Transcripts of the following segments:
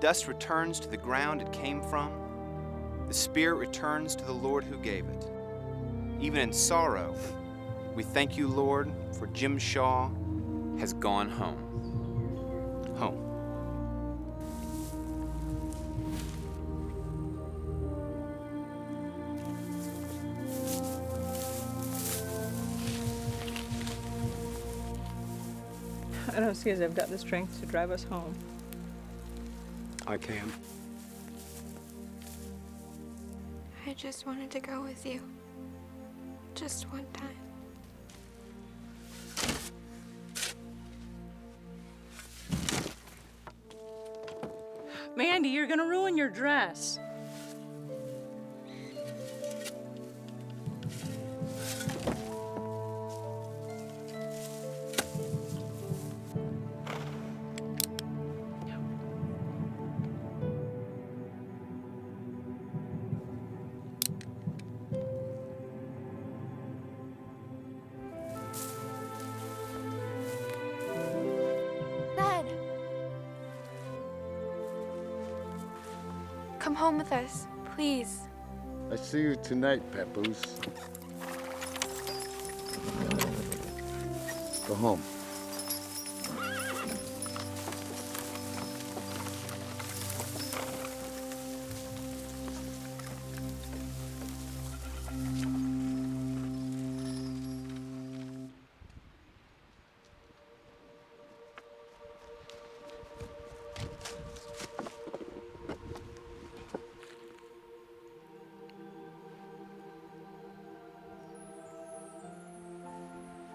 dust returns to the ground it came from, the spirit returns to the Lord who gave it. Even in sorrow, we thank you, Lord, for Jim Shaw has gone home. Home. I don't see as I've got the strength to drive us home. I can. I just wanted to go with you. Just one time. Mandie, you're gonna ruin your dress. Come home with us, please. I see you tonight, Papoose. Go home.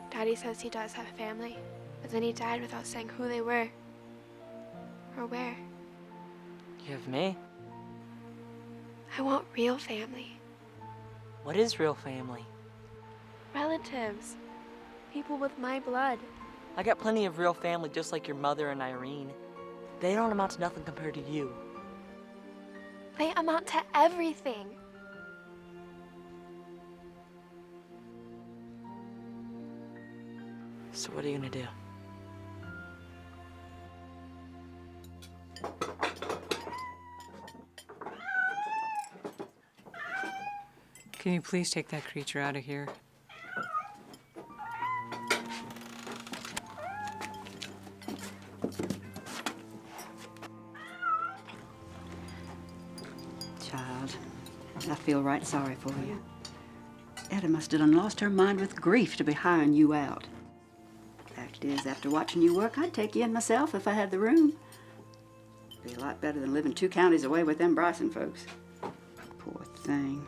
Daddy says he does have a family, but then he died without saying who they were or where. You have me? I want real family. What is real family? Relatives. People with my blood. I got plenty of real family just like your mother and Irene. They don't amount to nothing compared to you. They amount to everything. So what are you gonna do? Can you please take that creature out of here? Child, I feel right sorry for you. Etta must have done lost her mind with grief to be hiring you out. Fact is, after watching you work, I'd take you in myself if I had the room. Be a lot better than living 2 counties away with them Bryson folks. Poor thing.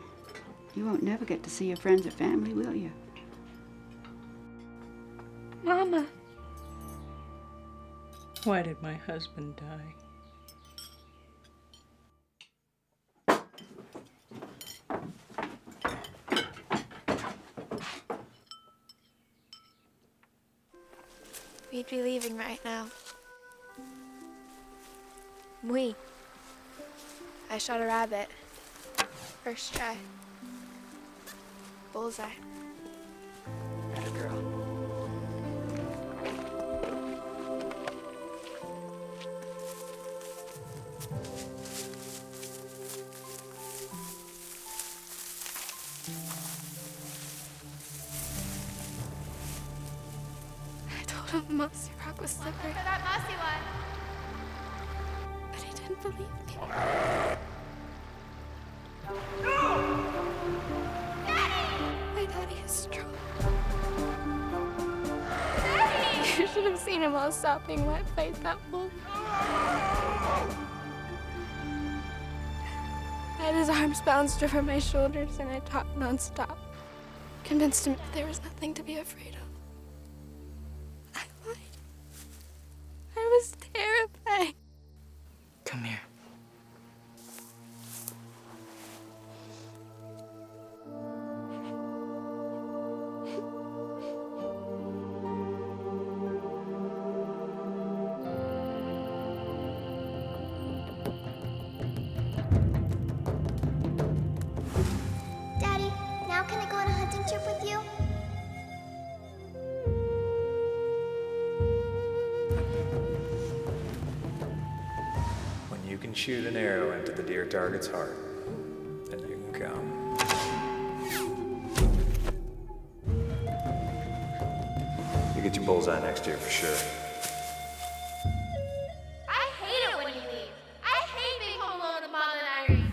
You won't never get to see your friends or family, will you? Mama. Why did my husband die? We'd be leaving right now. I shot a rabbit. First try. Bullseye. Atta girl. I told him the mossy rock was slippery. For that mossy one. But he didn't believe me. My daddy is strong. Daddy! You should have seen him all sopping wet fight that wolf. I had his arms bounced over my shoulders and I talked nonstop. Convinced him that there was nothing to be afraid of. I lied. I was terrified. Come here. Daddy, now can I go on a hunting trip with you? shoot an arrow into the deer target's heart, then you can come. You get your bullseye next year for sure. I hate it when you leave. I hate being home alone with Mom and Irene.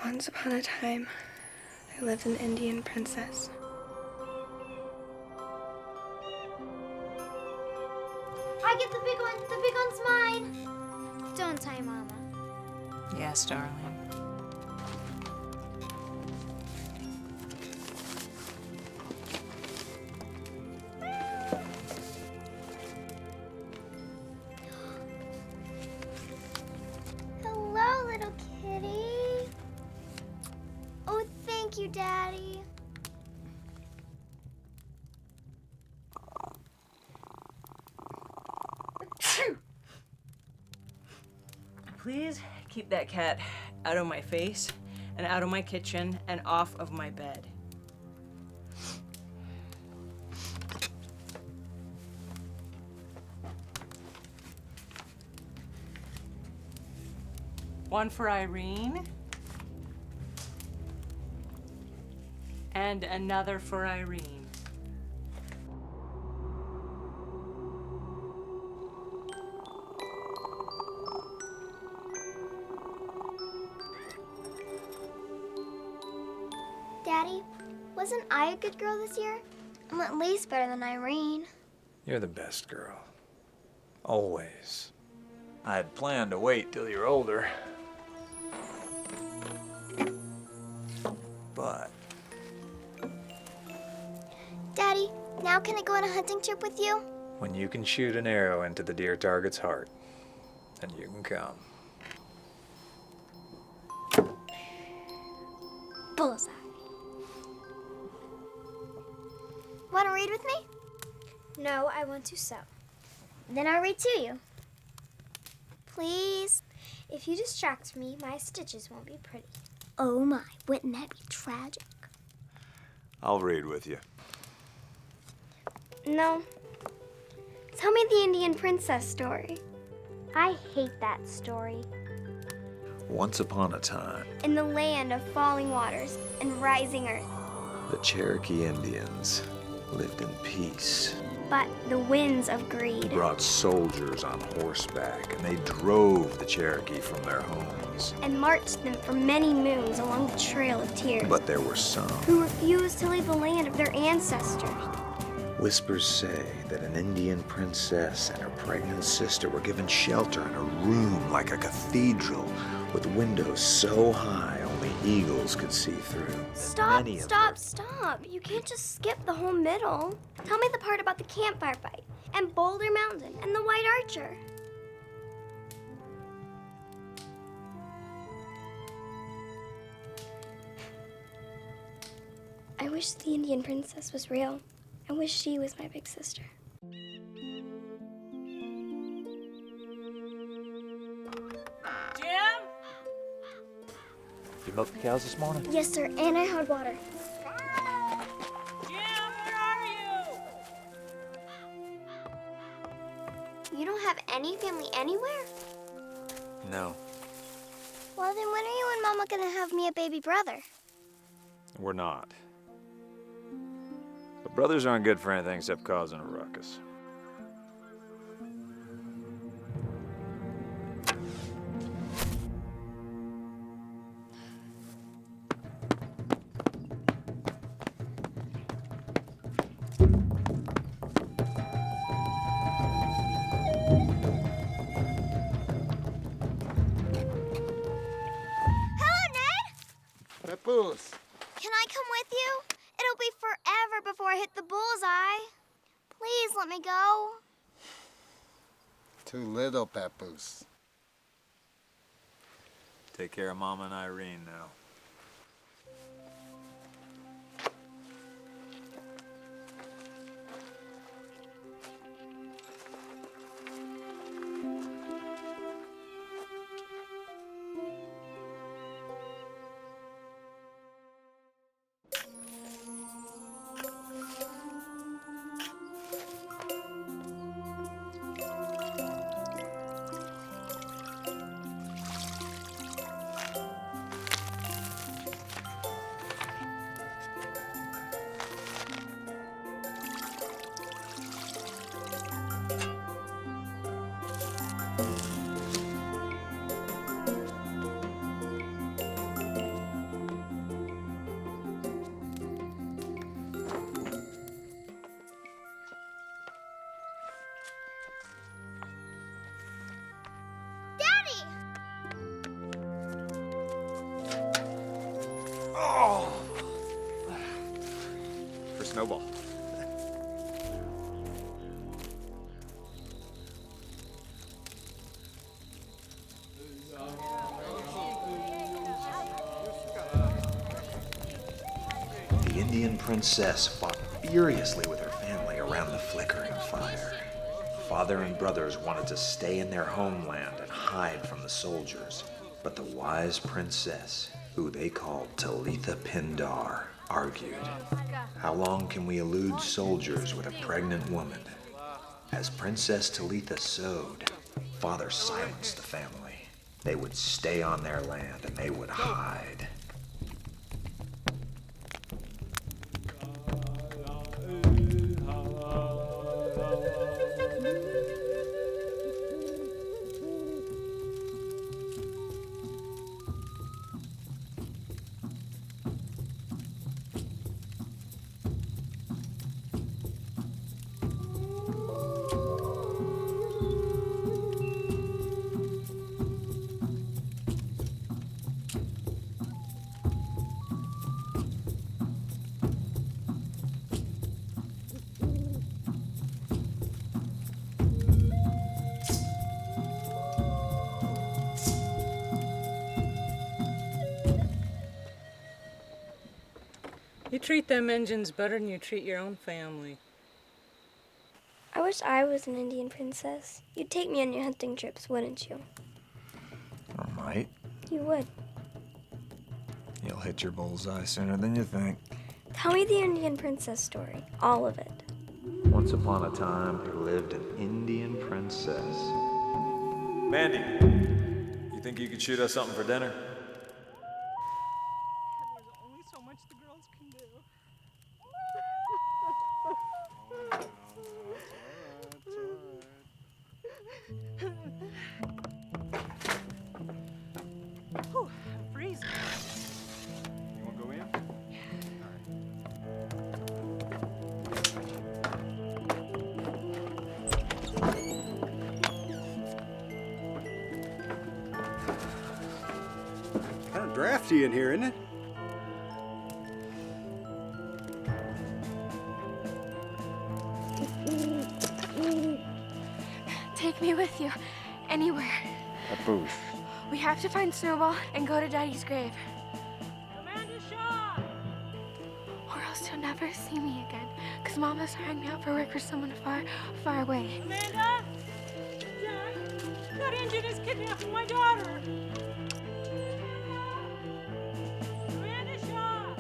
Once upon a time, there lived an Indian princess. I get the big one. The big one's mine. Don't I, Mama? Yes, darling. Hello, little kitty. Oh, thank you, Daddy. Please keep that cat out of my face and out of my kitchen and off of my bed. One for Irene. And another for Irene. Daddy, wasn't I a good girl this year? I'm at least better than Irene. You're the best girl. Always. I had planned to wait till you're older. But Daddy, now can I go on a hunting trip with you? when you can shoot an arrow into the deer target's heart, then you can come. Bullseye. Want to read with me? No, I want to sew. Then I'll read to you. Please. If you distract me, my stitches won't be pretty. Oh my, wouldn't that be tragic? I'll read with you. No. Tell me the Indian princess story. I hate that story. Once upon a time, In the land of falling waters and rising earth. the Cherokee Indians lived in peace. But the winds of greed. Brought soldiers on horseback, and they drove the Cherokee from their homes. And marched them for many moons along the Trail of Tears. But there were some. Who refused to leave the land of their ancestors. Whispers say that an Indian princess and her pregnant sister were given shelter in a room like a cathedral with windows so high only eagles could see through. Stop, Many of stop. You can't just skip the whole middle. Tell me the part about the campfire fight, and Boulder Mountain, and the White Archer. I wish the Indian princess was real. I wish she was my big sister. Jim? You milked the cows this morning? Yes, sir, and I had water. Jim, where are you? You don't have any family anywhere? No, Well, then when are you and Mama gonna have me a baby brother? we're not. But brothers aren't good for anything except causing a ruckus. Hello, Ned! Papoose, Can I come with you? It'll be forever before I hit the bullseye. Please let me go. too little, Papoose. Take care of Mama and Irene now. Snowball. The Indian princess fought furiously with her family around the flickering fire. Father and brothers wanted to stay in their homeland and hide from the soldiers. But the wise princess, who they called Talitha Pindar, argued, "How long can we elude soldiers with a pregnant woman?" As Princess Talitha sewed, Father silenced the family. They would stay on their land and they would hide. You treat them Indians better than you treat your own family. I wish I was an Indian princess. You'd take me on your hunting trips, wouldn't you? I might. You would. You'll hit your bullseye sooner than you think. Tell me the Indian princess story. All of it. Once upon a time, there lived an Indian princess. Mandie, you think you could shoot us something for dinner? There's only so much the girls can do. Whew, I'm freezing. You want to go in? Kind of drafty in here, isn't it? Take me with you, anywhere. Papoose. We have to find Snowball and go to Daddy's grave. Amanda Shaw! Or else he'll never see me again. Because Mama's hiring me out for work for someone far, far away. Amanda! Jack! That Indian is kidnapping my daughter! Amanda Shaw!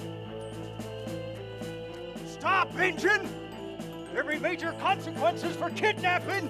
Stop, Injun! There be major consequences for kidnapping!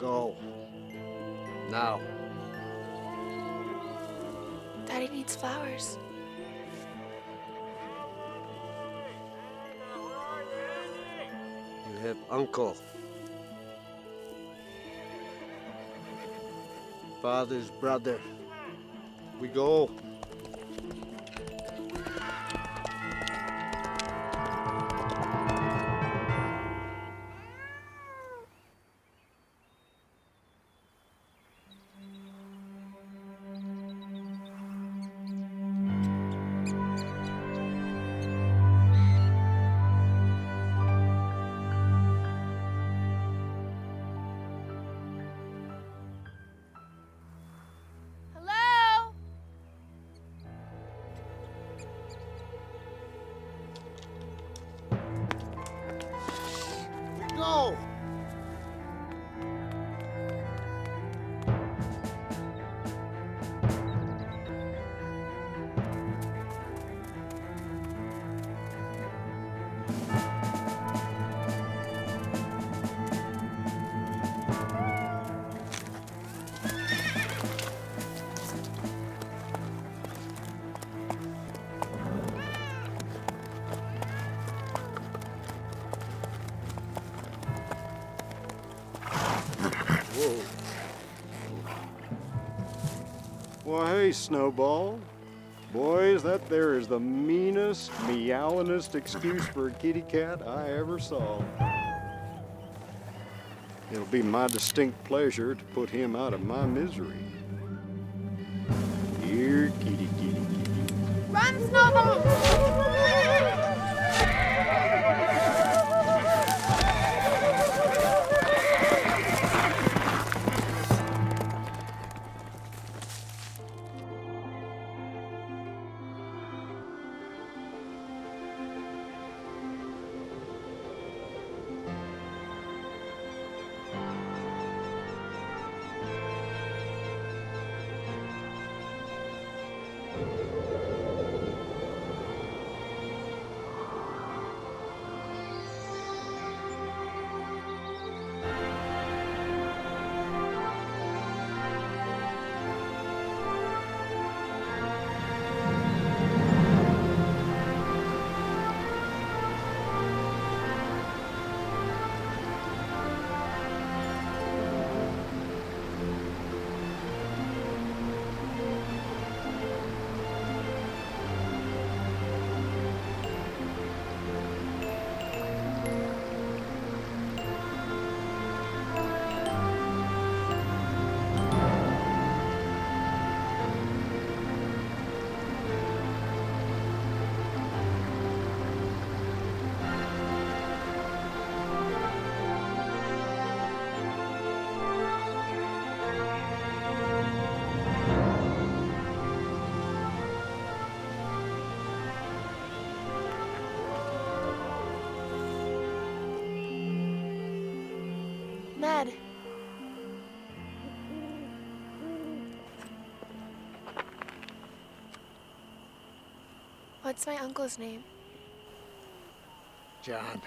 Go. Now. Daddy needs flowers. You have uncle. Father's brother. We go. Hello? Well, hey, Snowball. Boys, that there is the meanest, meowingest excuse for a kitty cat I ever saw. It'll be my distinct pleasure to put him out of my misery. Here, kitty, kitty, kitty. Run, Snowball! Ned. What's my uncle's name? John.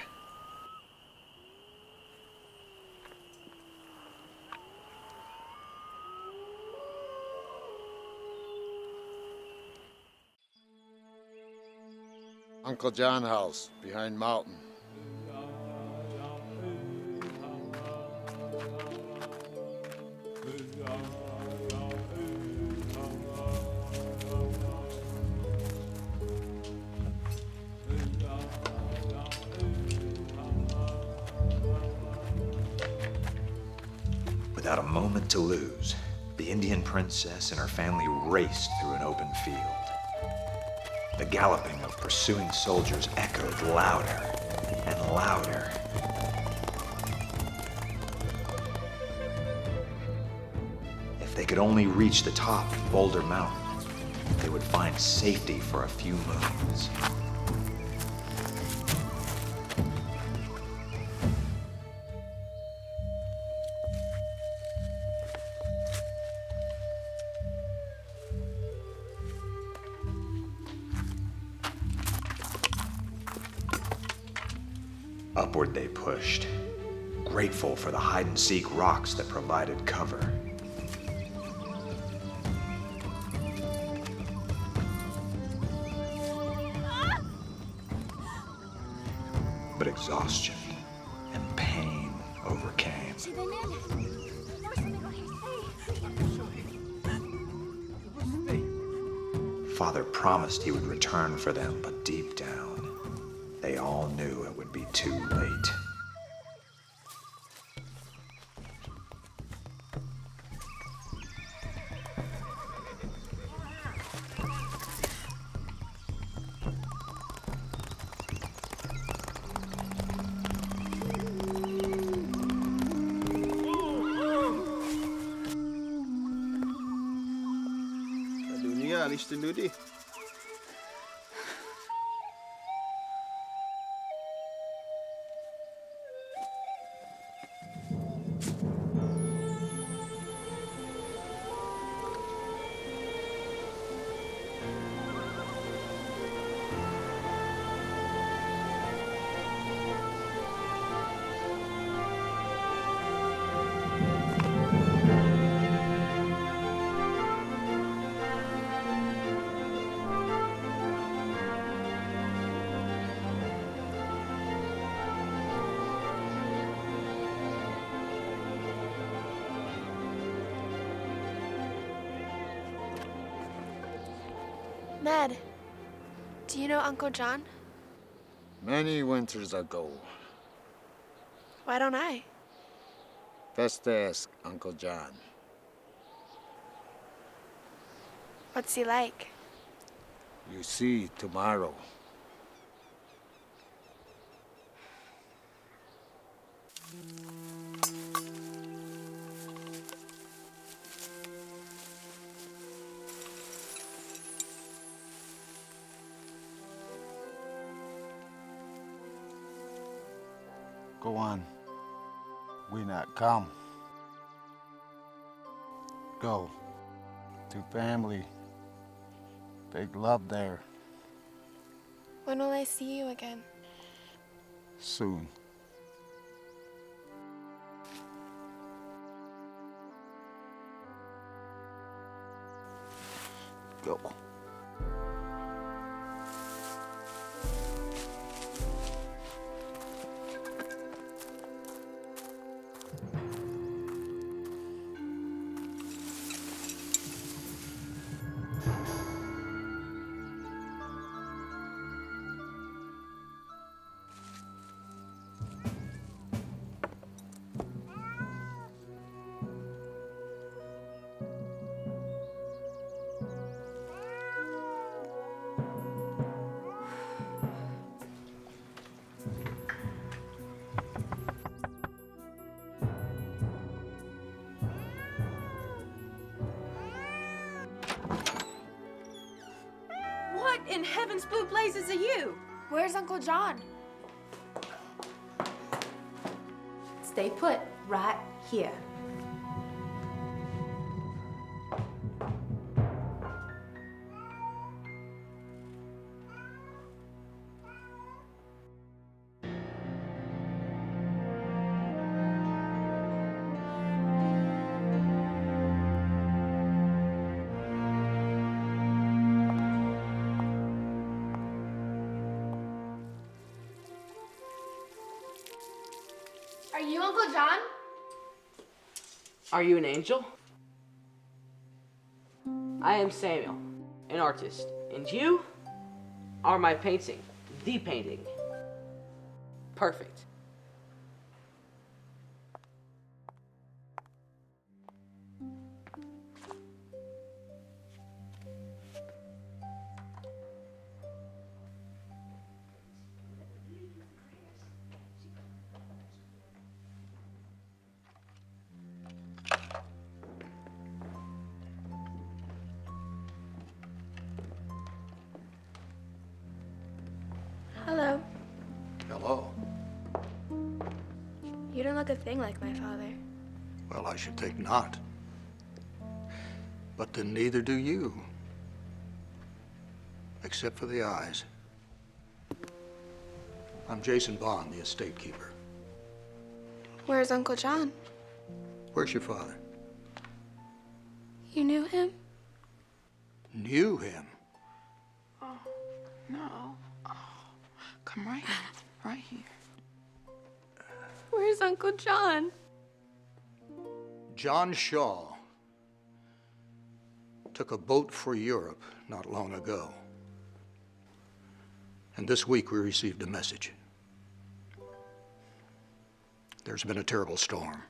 Uncle John house behind mountain. Without a moment to lose, the Indian princess and her family raced through an open field. The galloping of pursuing soldiers echoed louder and louder. If they could only reach the top of Boulder Mountain, they would find safety for a few moons. Upward they pushed, grateful for the hide-and-seek rocks that provided cover. But exhaustion and pain overcame. Father promised he would return for them, but deep down, they all knew it would be too late. Dunia alis dulu deh. Ned, do you know Uncle John? Many winters ago. Why don't I? Best ask Uncle John. What's he like? You see tomorrow. Go on. We not come. Go. To family. Big love there. When will I see you again? Soon. Go. What in heaven's blue blazes are you? Where's Uncle John? Stay put, right here. Are you Uncle John? Are you an angel? I am Samuel, an artist, and you are my painting, the painting. Perfect. Hello. Hello. You don't look a thing like my father. Well, I should think not. But then neither do you. Except for the eyes. I'm Jason Bond, the estate keeper. Where's Uncle John? Where's your father? You knew him? Knew him? Oh, no. Oh, come right here. Right here. Where's Uncle John? John Shaw took a boat for Europe not long ago. And this week we received a message. There's been a terrible storm.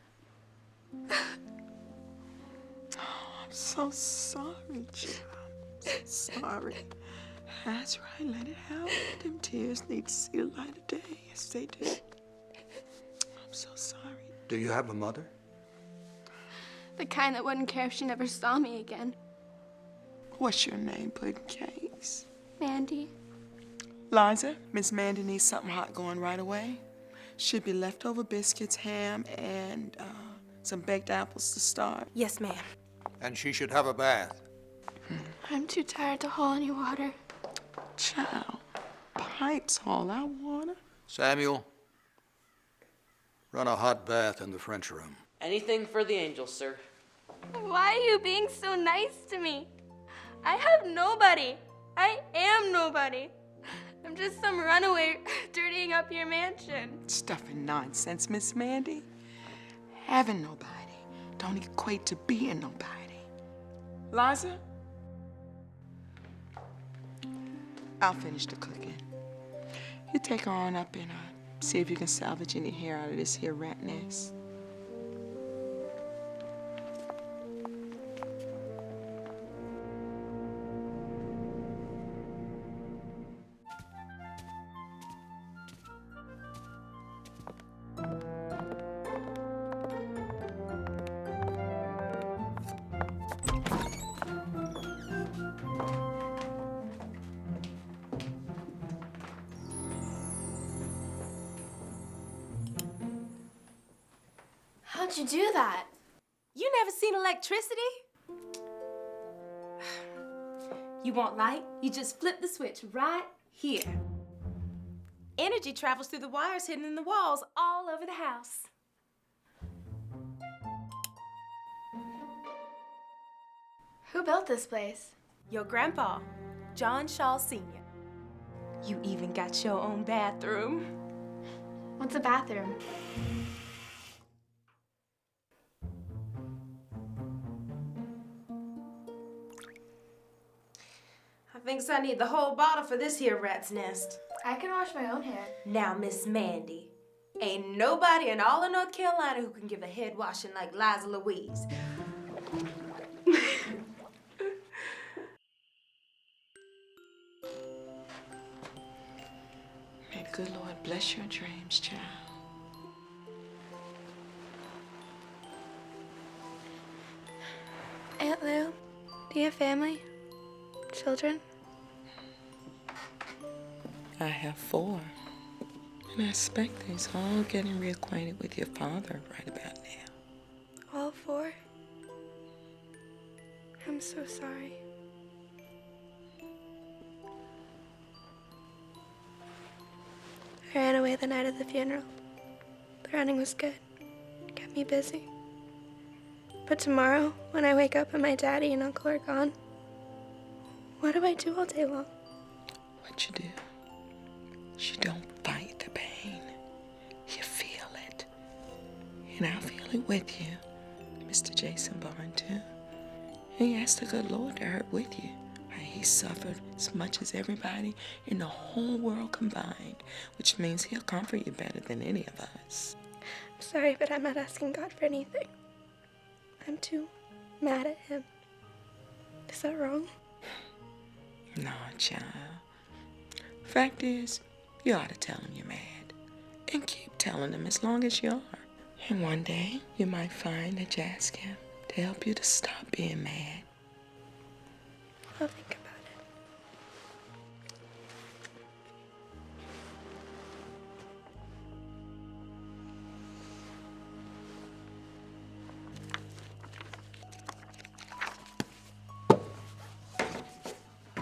Oh, I'm so sorry, child. I'm so sorry. That's right, let it out. Them tears need to see the light of day. Yes, they do. I'm so sorry. Do you have a mother? The kind that wouldn't care if she never saw me again. What's your name, pudding cakes? Mandie. Liza, Miss Mandie needs something hot going right away. Should be leftover biscuits, ham, and some baked apples to start. Yes, ma'am. And she should have a bath. I'm too tired to haul any water. Child, pipes haul out water. Samuel, run a hot bath in the French room. Anything for the angels, sir. Why are you being so nice to me? I have nobody. I am nobody. I'm just some runaway dirtying up your mansion. Stuff and nonsense, Miss Mandie. Having nobody don't equate to being nobody. Liza? I'll finish the cooking. You take her on up and see if you can salvage any hair out of this here rat nest. How'd you do that? You never seen electricity? You want light? You just flip the switch right here. Energy travels through the wires hidden in the walls all over the house. Who built this place? Your grandpa, John Shaw Sr. You even got your own bathroom. What's a bathroom? I think I need the whole bottle for this here rat's nest. I can wash my own hair. Now, Miss Mandie, ain't nobody in all of North Carolina who can give a head washing like Liza Louise. May the good Lord bless your dreams, child. Aunt Lou, do you have family? Children? I have 4. And I expect they's all getting reacquainted with your father right about now. All 4? I'm so sorry. I ran away the night of the funeral. The running was good. It kept me busy. But tomorrow, when I wake up and my daddy and uncle are gone, what do I do all day long? What you do? You don't fight the pain. You feel it. And I feel it with you, Mr. Jason Barn, too. And you ask the good Lord to hurt with you. He suffered as much as everybody in the whole world combined, which means he'll comfort you better than any of us. I'm sorry, but I'm not asking God for anything. I'm too mad at him. Is that wrong? No, child. Fact is, you ought to tell him you're mad. And keep telling him as long as you are. And one day, you might find that you ask him to help you to stop being mad. I'll think about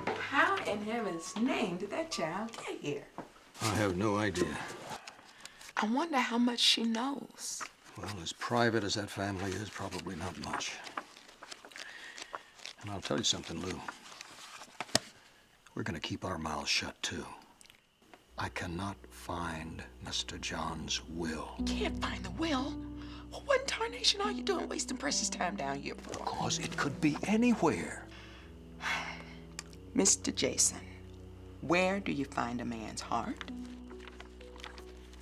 it. How in heaven's name did that child get here? I have no idea. I wonder how much she knows. Well, as private as that family is, probably not much. And I'll tell you something, Lou. We're going to keep our mouths shut, too. I cannot find Mr. John's will. You can't find the will? Well, what in tarnation are you doing wasting precious time down here for? Because it could be anywhere. Mr. Jason, where do you find a man's heart?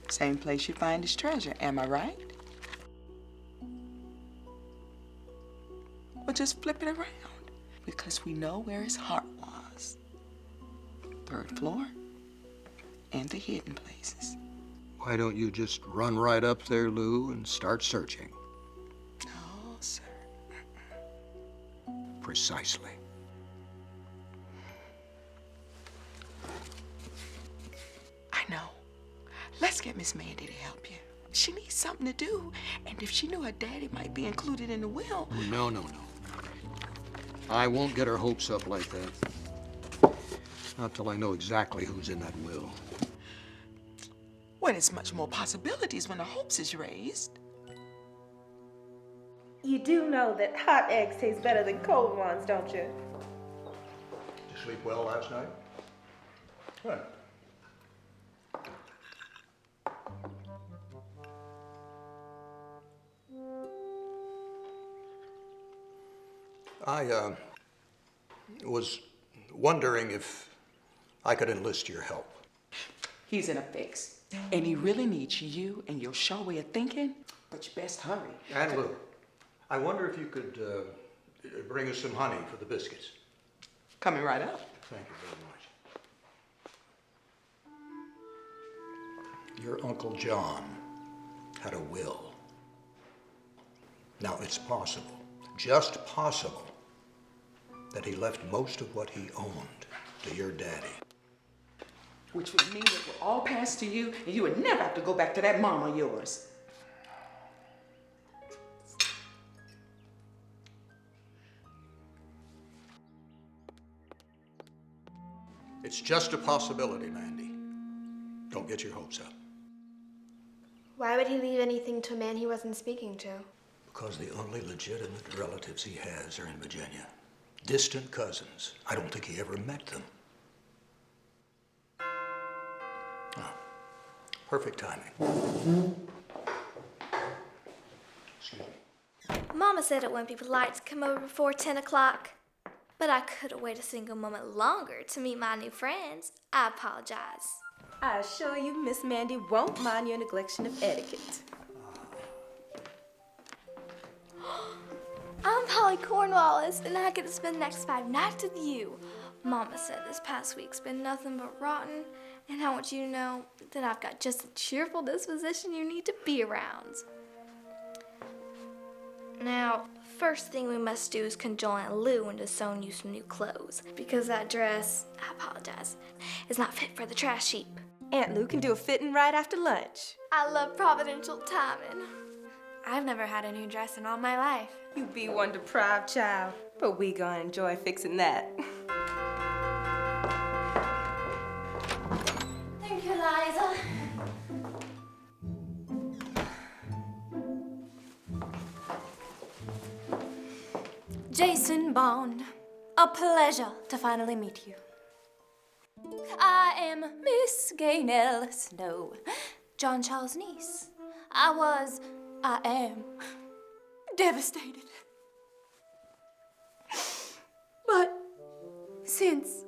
Same place you find his treasure, am I right? Well, just flip it around, because we know where his heart was. 3rd floor and the hidden places. Why don't you just run right up there, Lou, and start searching? No, sir. Precisely. I know. Let's get Miss Mandie to help you. She needs something to do, and if she knew her daddy might be included in the will... No. I won't get her hopes up like that. Not till I know exactly who's in that will. Well, there's much more possibilities when the hopes is raised. You do know that hot eggs taste better than cold ones, don't you? Did you sleep well last night? What? I was wondering if I could enlist your help. He's in a fix, and he really needs you and your sharp way of thinking, but you best hurry. And Lou, I wonder if you could bring us some honey for the biscuits. Coming right up. Thank you very much. Your Uncle John had a will. Now, it's possible, just possible, that he left most of what he owned to your daddy. Which would mean it would all pass to you, and you would never have to go back to that mama of yours. It's just a possibility, Mandie. Don't get your hopes up. Why would he leave anything to a man he wasn't speaking to? Because the only legitimate relatives he has are in Virginia. Distant cousins. I don't think he ever met them. Oh, perfect timing. Excuse me. Mama said it wouldn't be polite to come over before 10 o'clock. But I couldn't wait a single moment longer to meet my new friends. I apologize. I assure you, Miss Mandie won't mind your neglection of etiquette. I'm Polly Cornwallis, and I get to spend the next 5 nights with you. Mama said this past week's been nothing but rotten, and I want you to know that I've got just the cheerful disposition you need to be around. Now, first thing we must do is cajole Aunt Lou into sewing you some new clothes, because that dress, I apologize, is not fit for the trash heap. Aunt Lou can do a fitting right after lunch. I love providential timing. I've never had a new dress in all my life. You be one deprived child, but we gonna enjoy fixing that. Thank you, Liza. Jason Bond, a pleasure to finally meet you. I am Miss Gaynell Snow, John Charles' niece. I am devastated. But since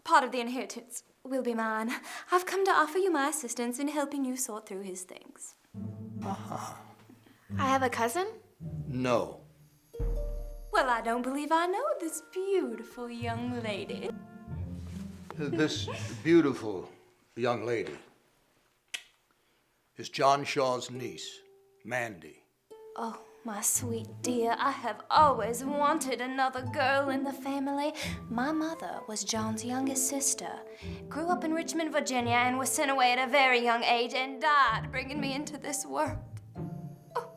part of the inheritance will be mine, I've come to offer you my assistance in helping you sort through his things. Uh-huh. I have a cousin? No. Well, I don't believe I know this beautiful young lady. This beautiful young lady is John Shaw's niece, Mandie. Oh, my sweet dear, I have always wanted another girl in the family. My mother was John's youngest sister, grew up in Richmond, Virginia, and was sent away at a very young age and died bringing me into this world. Oh.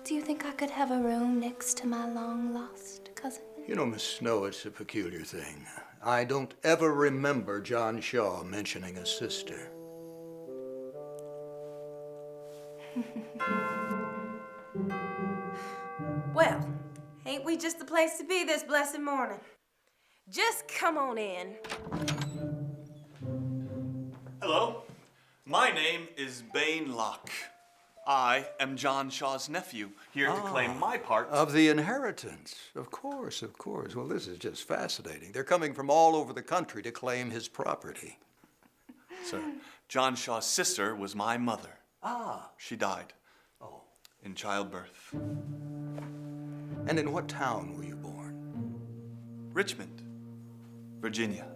Do you think I could have a room next to my long-lost cousin? You know, Miss Snow, it's a peculiar thing. I don't ever remember John Shaw mentioning a sister. Well, ain't we just the place to be this blessed morning? Just come on in. Hello, my name is Bain Locke. I am John Shaw's nephew, here to claim my part. Of the inheritance. Of course, of course. Well, this is just fascinating. They're coming from all over the country to claim his property. Sir, John Shaw's sister was my mother. Ah. She died. Oh. In childbirth. And in what town were you born? Richmond, Virginia.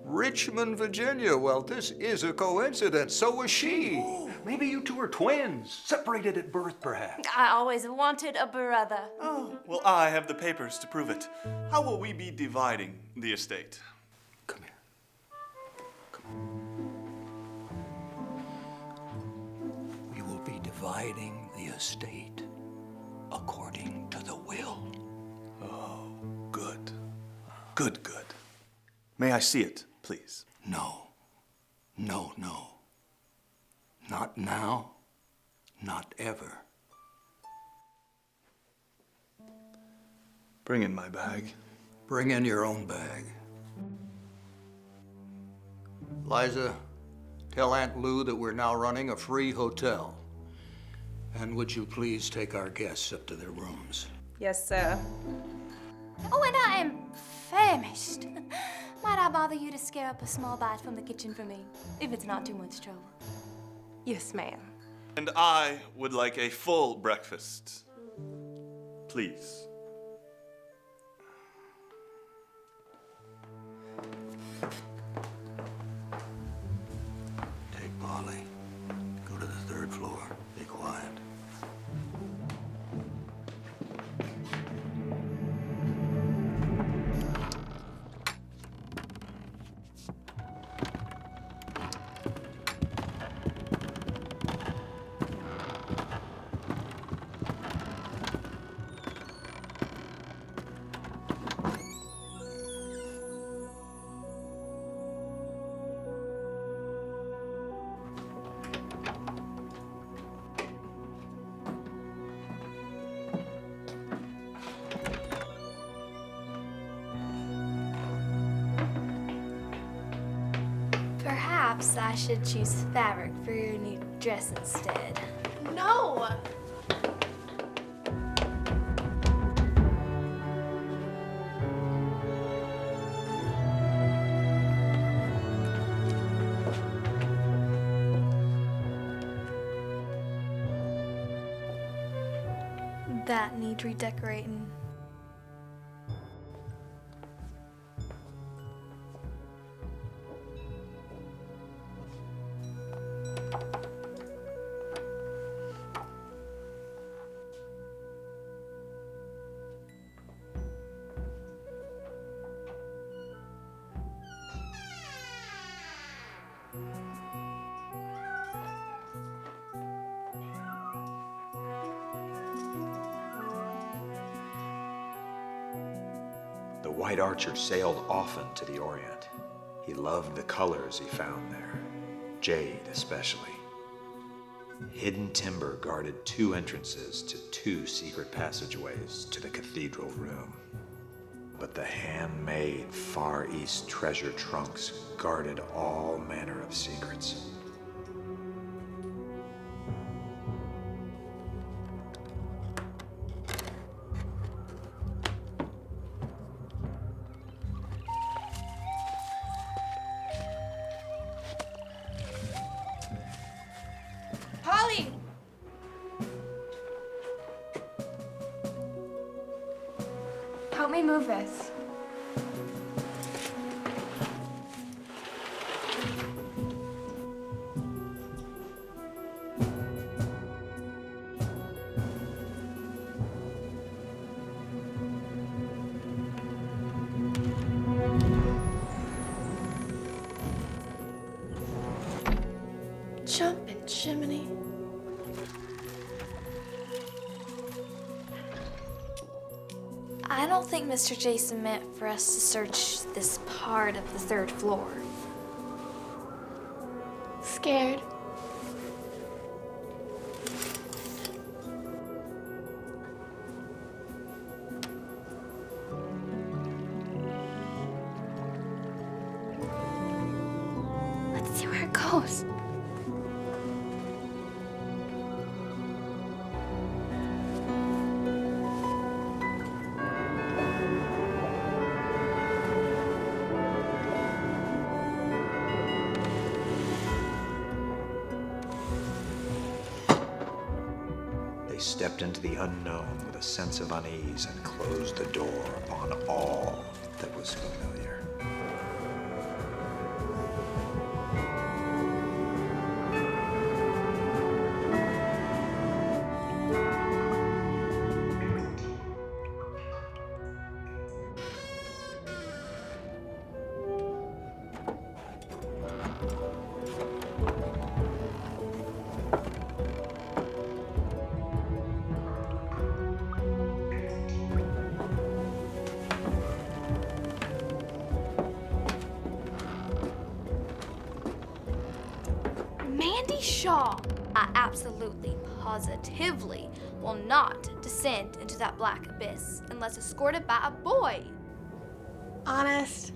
Richmond, Virginia. Well, this is a coincidence. So was she. Oh, maybe you two are twins, separated at birth, perhaps. I always wanted a brother. Oh, well, I have the papers to prove it. How will we be dividing the estate? Come here. Come on. We will be dividing the estate according to the will. Oh, good. Good, good. May I see it, please? No. No, no. Not now. Not ever. Bring in my bag. Bring in your own bag. Liza, tell Aunt Lou that we're now running a free hotel. And would you please take our guests up to their rooms? Yes, sir. Oh, and I am famished. Might I bother you to scare up a small bite from the kitchen for me, if it's not too much trouble? Yes, ma'am. And I would like a full breakfast. Please. Take Polly. Go to the 3rd floor. Be quiet. Perhaps I should choose fabric for your new dress instead. No! That need redecorating. The White Archer sailed often to the Orient. He loved the colors he found there, jade especially. Hidden timber guarded 2 entrances to 2 secret passageways to the cathedral room. But the handmade Far East treasure trunks guarded all manner of secrets. Polly! Help me move this. Jumping chimney. I don't think Mr. Jason meant for us to search this part of the 3rd floor. Scared. Let's see where it goes. They stepped into the unknown with a sense of unease and closed the door upon all that was familiar. Mandie Shaw! I absolutely, positively will not descend into that black abyss unless escorted by a boy. Honest.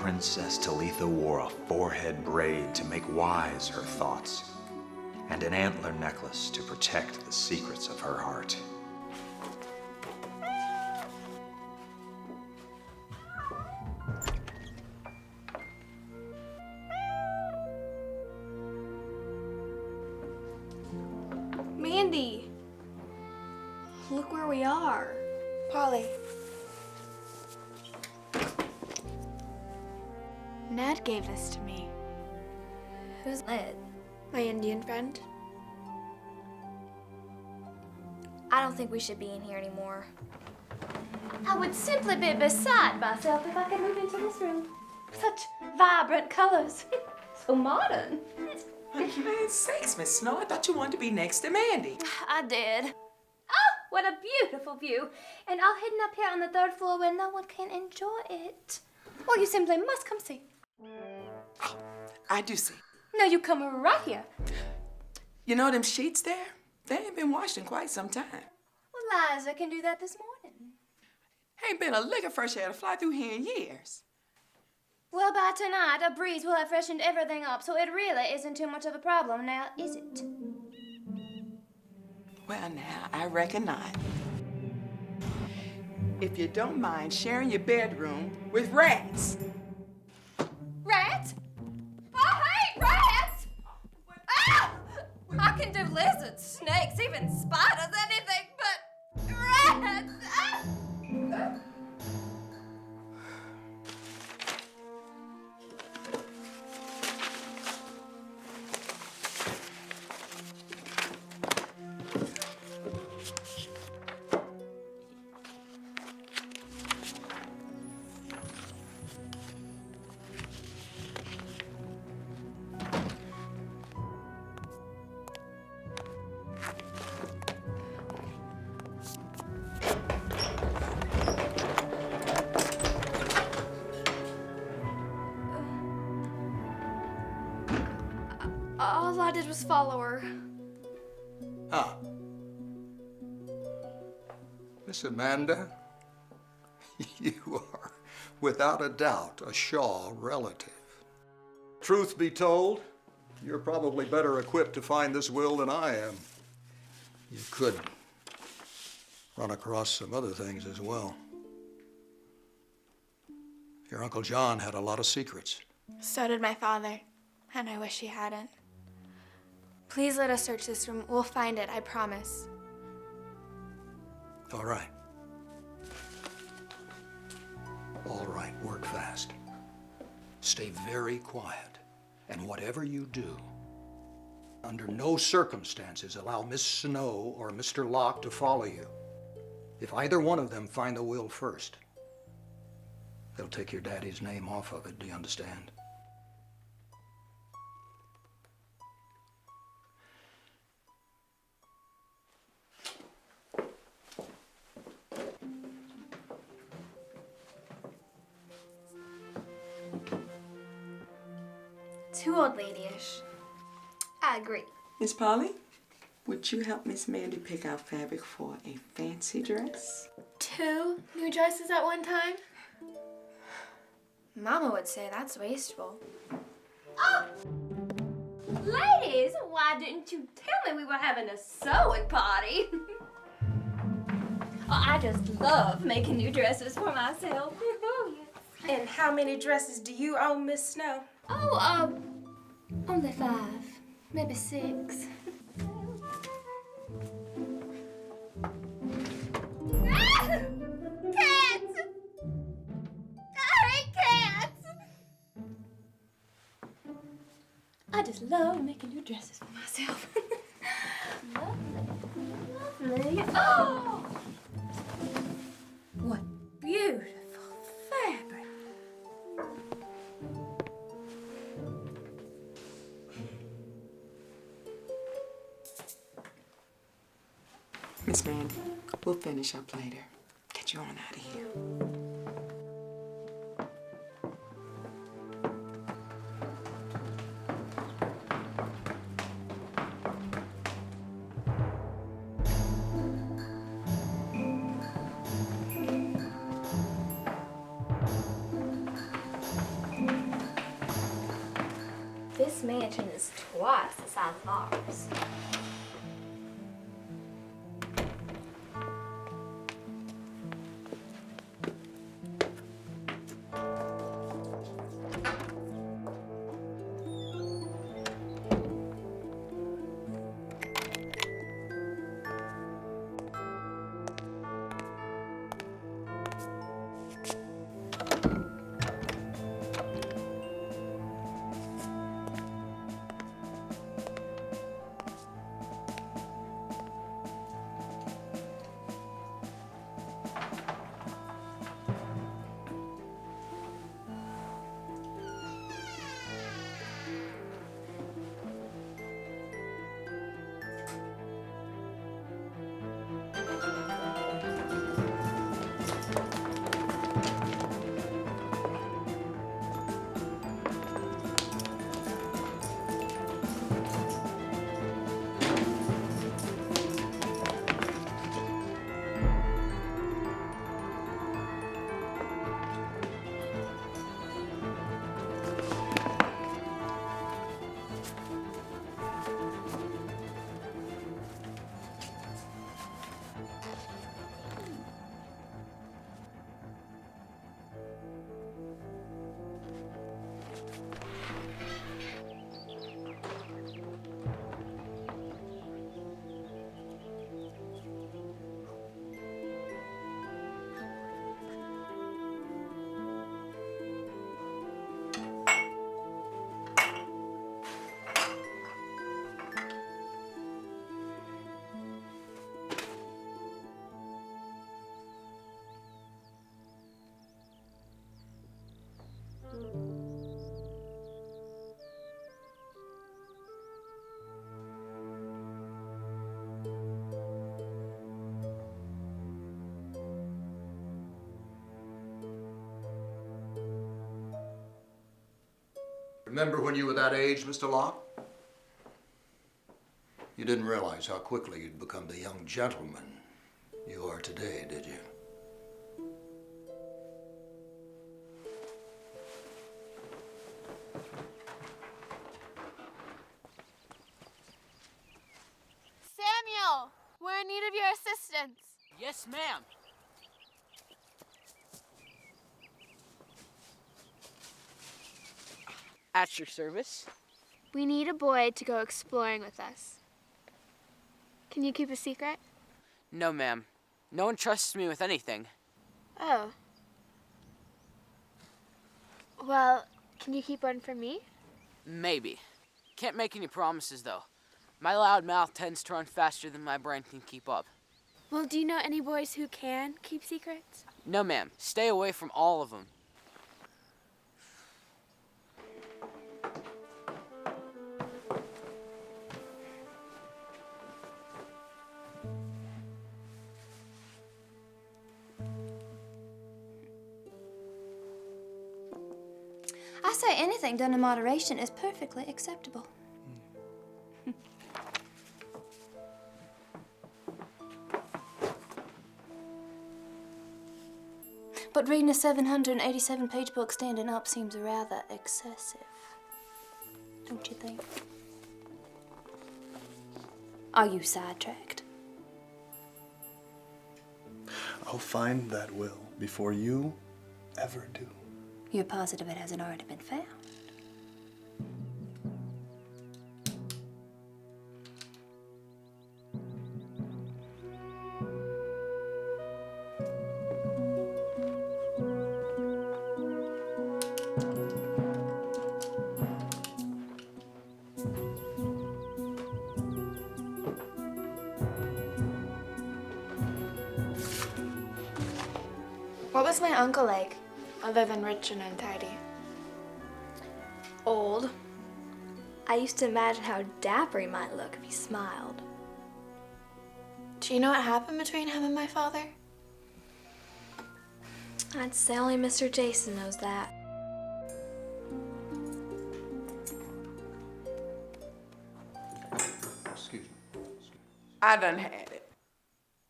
Princess Talitha wore a forehead braid to make wise her thoughts, and an antler necklace to protect the secrets of her heart. Mandie! Look where we are. Polly. Ned gave this to me. Who's Ned? My Indian friend. I don't think we should be in here anymore. I would simply be beside myself if I could move into this room. Such vibrant colors. So modern. Man's sakes, Miss Snow, I thought you wanted to be next to Mandie. I did. Oh, what a beautiful view. And all hidden up here on the 3rd floor where no one can enjoy it. Well, you simply must come see. I do see. No, you come right here. You know them sheets there? They ain't been washed in quite some time. Well, Liza can do that this morning. Ain't been a lick of fresh air to fly through here in years. Well, by tonight, a breeze will have freshened everything up, so it really isn't too much of a problem now, is it? Well, now, I reckon not. If you don't mind sharing your bedroom with rats. Rats? Oh, hey, rats! Ah! I can do lizards, snakes, even spiders, anything but rats! Ah! All I did was follow her. Ah. Miss Amanda, you are, without a doubt, a Shaw relative. Truth be told, you're probably better equipped to find this will than I am. You could run across some other things as well. Your Uncle John had a lot of secrets. So did my father, and I wish he hadn't. Please let us search this room. We'll find it, I promise. All right. All right, work fast. Stay very quiet. And whatever you do, under no circumstances allow Miss Snow or Mr. Locke to follow you. If either one of them find the will first, they'll take your daddy's name off of it, do you understand? Too old lady-ish. I agree. Miss Polly, would you help Miss Mandie pick out fabric for a fancy dress? 2 new dresses at one time? Mama would say that's wasteful. Oh! Ladies, why didn't you tell me we were having a sewing party? Oh, I just love making new dresses for myself. And how many dresses do you own, Miss Snow? Oh, only 5, maybe 6. Cats! I hate cats! I just love making new dresses for myself. Lovely, lovely. Oh! What beautiful fabric. Miss Mandie, we'll finish up later. Get you on out of here. This mansion is twice the size of ours. Remember when you were that age, Mr. Locke? You didn't realize how quickly you'd become the young gentleman you are today, did you? Samuel, we're in need of your assistance. Yes, ma'am. At your service. We need a boy to go exploring with us. Can you keep a secret? No, ma'am. No one trusts me with anything. Oh. Well, can you keep one from me? Maybe. Can't make any promises, though. My loud mouth tends to run faster than my brain can keep up. Well, do you know any boys who can keep secrets? No, ma'am. Stay away from all of them. I say anything done in moderation is perfectly acceptable. But reading a 787-page book standing up seems rather excessive, don't you think? Are you sidetracked? I'll find that will before you ever do. You're positive it hasn't already been found? What was my uncle like, other than rich and untidy? Old. I used to imagine how dapper he might look if he smiled. Do you know what happened between him and my father? I'd say only Mr. Jason knows that. Excuse me. I done had it.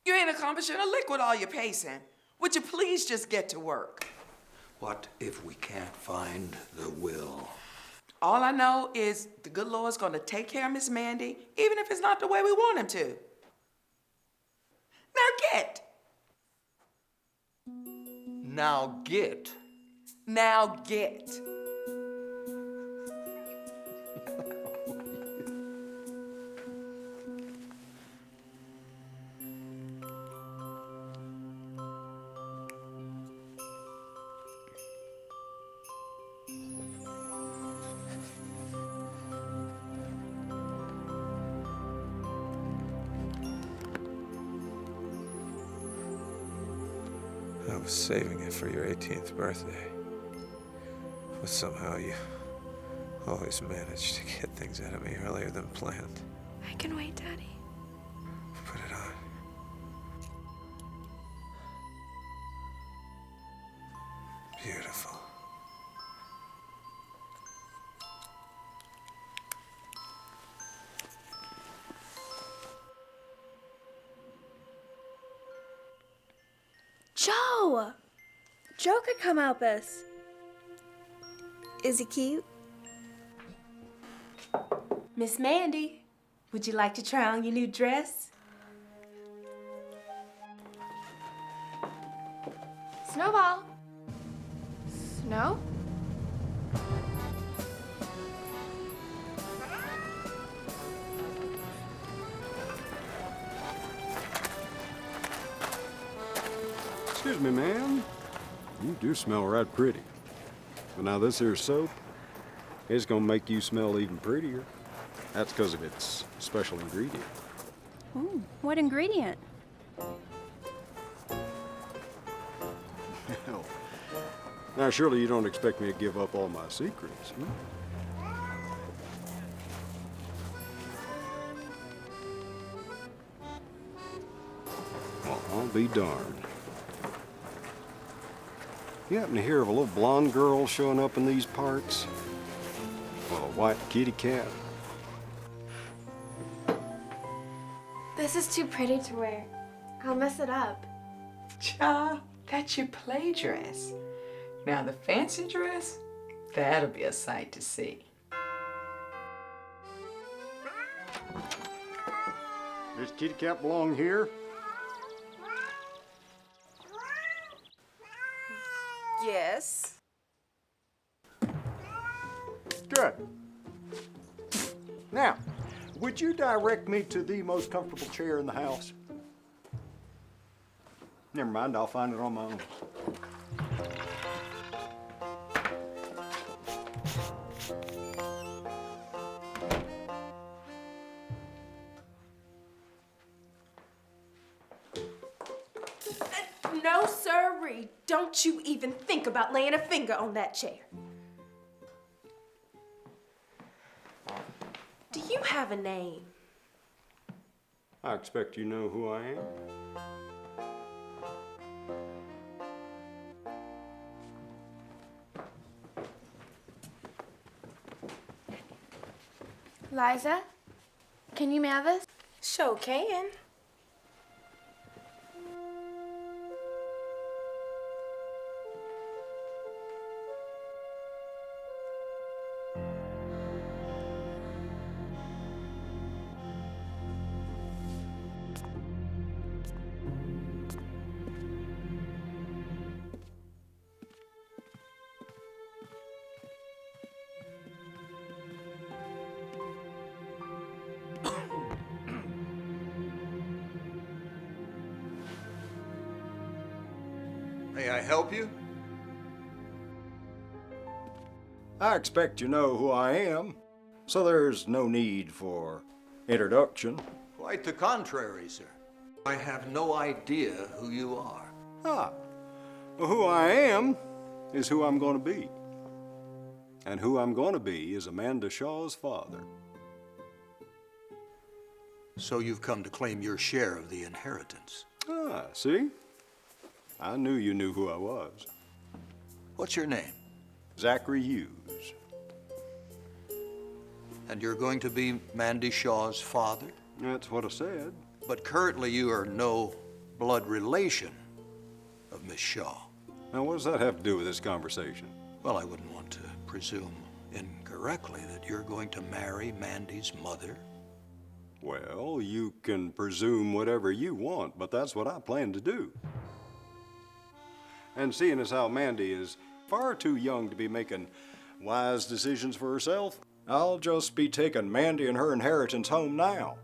You ain't accomplishing a lick with all your pacing. Would you please just get to work? What if we can't find the will? All I know is the good Lord's gonna take care of Miss Mandie, even if it's not the way we want him to. Now get. Now get. Now get. I was saving it for your 18th birthday. But somehow you always manage to get things out of me earlier than planned. I can wait, Daddy. Put it on. Beautiful. Joe! Joe could come help us. Is he cute? Miss Mandie, would you like to try on your new dress? Snowball. Snow? Excuse me, ma'am. You do smell right pretty. But now this here soap, it's gonna make you smell even prettier. That's because of its special ingredient. Ooh, what ingredient? Hell. Now, surely you don't expect me to give up all my secrets, hmm? Well, I'll be darned. You happen to hear of a little blonde girl showing up in these parts? Well, a white kitty cat. This is too pretty to wear. I'll mess it up. Child, that's your play dress. Now the fancy dress, that'll be a sight to see. Does kitty cat belong here? Yes. Good. Now, would you direct me to the most comfortable chair in the house? Never mind, I'll find it on my own. No, sirree. Don't you even think about laying a finger on that chair. Do you have a name? I expect you know who I am. Liza, can you mail this? Sure can. May I help you? I expect you know who I am, so there's no need for introduction. Quite the contrary, sir. I have no idea who you are. Ah, well, who I am is who I'm going to be. And who I'm going to be is Amanda Shaw's father. So you've come to claim your share of the inheritance. Ah, see? I knew you knew who I was. What's your name? Zachary Hughes. And you're going to be Mandie Shaw's father? That's what I said. But currently you are no blood relation of Miss Shaw. Now, what does that have to do with this conversation? Well, I wouldn't want to presume incorrectly that you're going to marry Mandie's mother? Well, you can presume whatever you want, but that's what I plan to do. And seeing as how Mandie is far too young to be making wise decisions for herself, I'll just be taking Mandie and her inheritance home now.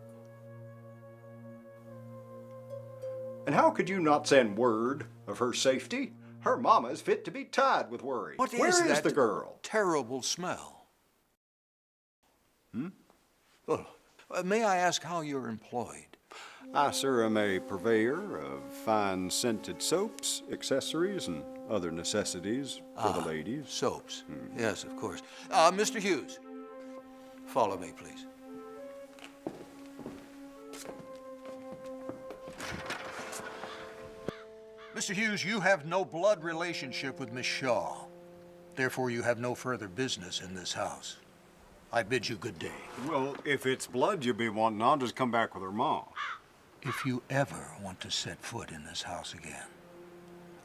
And how could you not send word of her safety? Her mama is fit to be tied with worry. Where is the girl? Terrible smell? Well, may I ask how you're employed? I, sir, am a purveyor of fine scented soaps, accessories, and other necessities for the ladies. Soaps. Yes, of course. Mr. Hughes, follow me, please. Mr. Hughes, you have no blood relationship with Miss Shaw. Therefore, you have no further business in this house. I bid you good day. Well, if it's blood you be wanting, I'll just come back with her mom. If you ever want to set foot in this house again,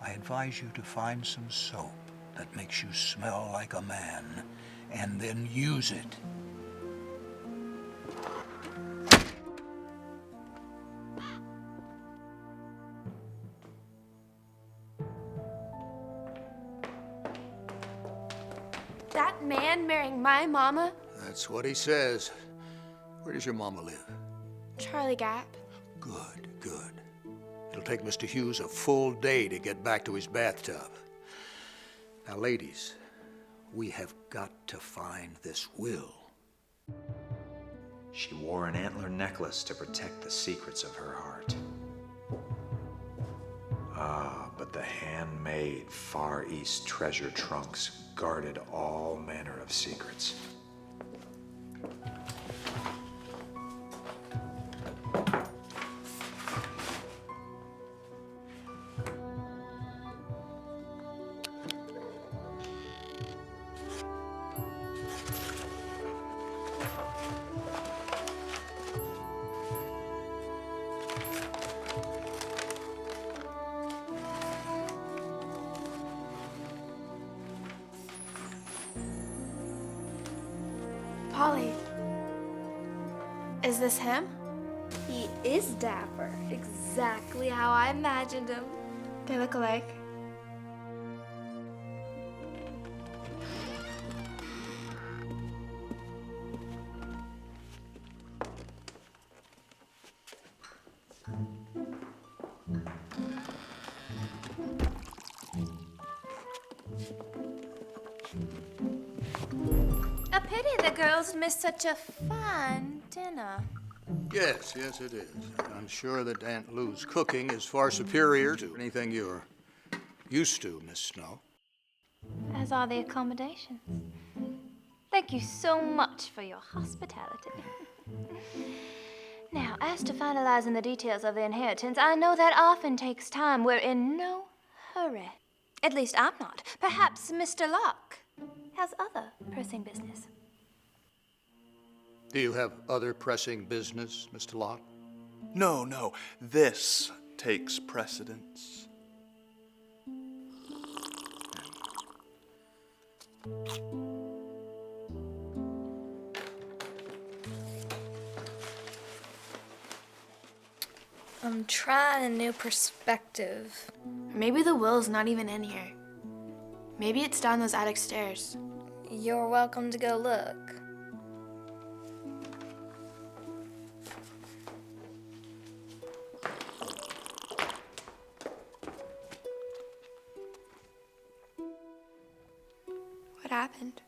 I advise you to find some soap that makes you smell like a man, and then use it. That man marrying my mama? That's what he says. Where does your mama live? Charlie Gap. Good, good. It'll take Mr. Hughes a full day to get back to his bathtub. Now, ladies, we have got to find this will. She wore an antler necklace to protect the secrets of her heart. Ah, but the handmade Far East treasure trunks guarded all manner of secrets. Polly, is this him? He is dapper. Exactly how I imagined him. They look alike. A pity the girls missed such a fine dinner. Yes, yes, it is. I'm sure that Aunt Lou's cooking is far superior to anything you're used to, Miss Snow. As are the accommodations. Thank you so much for your hospitality. Now, as to finalizing the details of the inheritance, I know that often takes time. We're in no hurry. At least I'm not. Perhaps Mr. Locke has other pressing business. Do you have other pressing business, Mr. Locke? No, no. This takes precedence. I'm trying a new perspective. Maybe the will's not even in here. Maybe it's down those attic stairs. You're welcome to go look. What happened?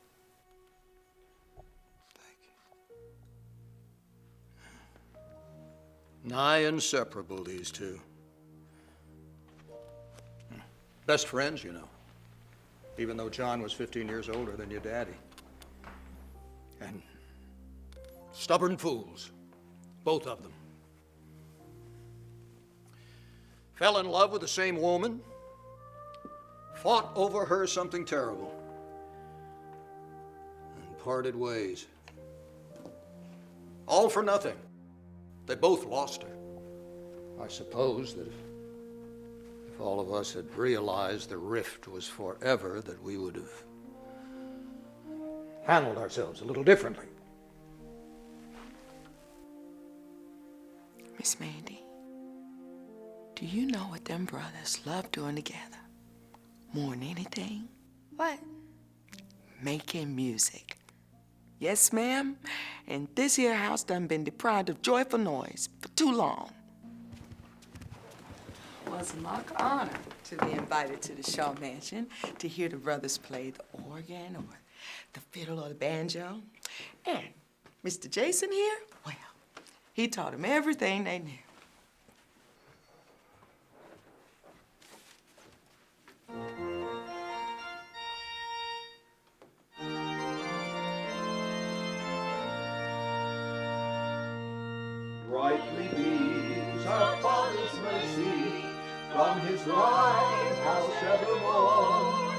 Nigh inseparable, these two. Best friends, you know. Even though John was 15 years older than your daddy. And stubborn fools, both of them. Fell in love with the same woman, fought over her something terrible, and parted ways. All for nothing. They both lost her. I suppose that if all of us had realized the rift was forever, that we would have handled ourselves a little differently. Miss Mandie, do you know what them brothers love doing together more than anything? What? Making music. Yes, ma'am. And this here house done been deprived of joyful noise for too long. Well, it's my honor to be invited to the Shaw Mansion to hear the brothers play the organ or the fiddle or the banjo. And Mr. Jason here, well, he taught them everything they knew. Brightly beams our Father's mercy from his lighthouse evermore.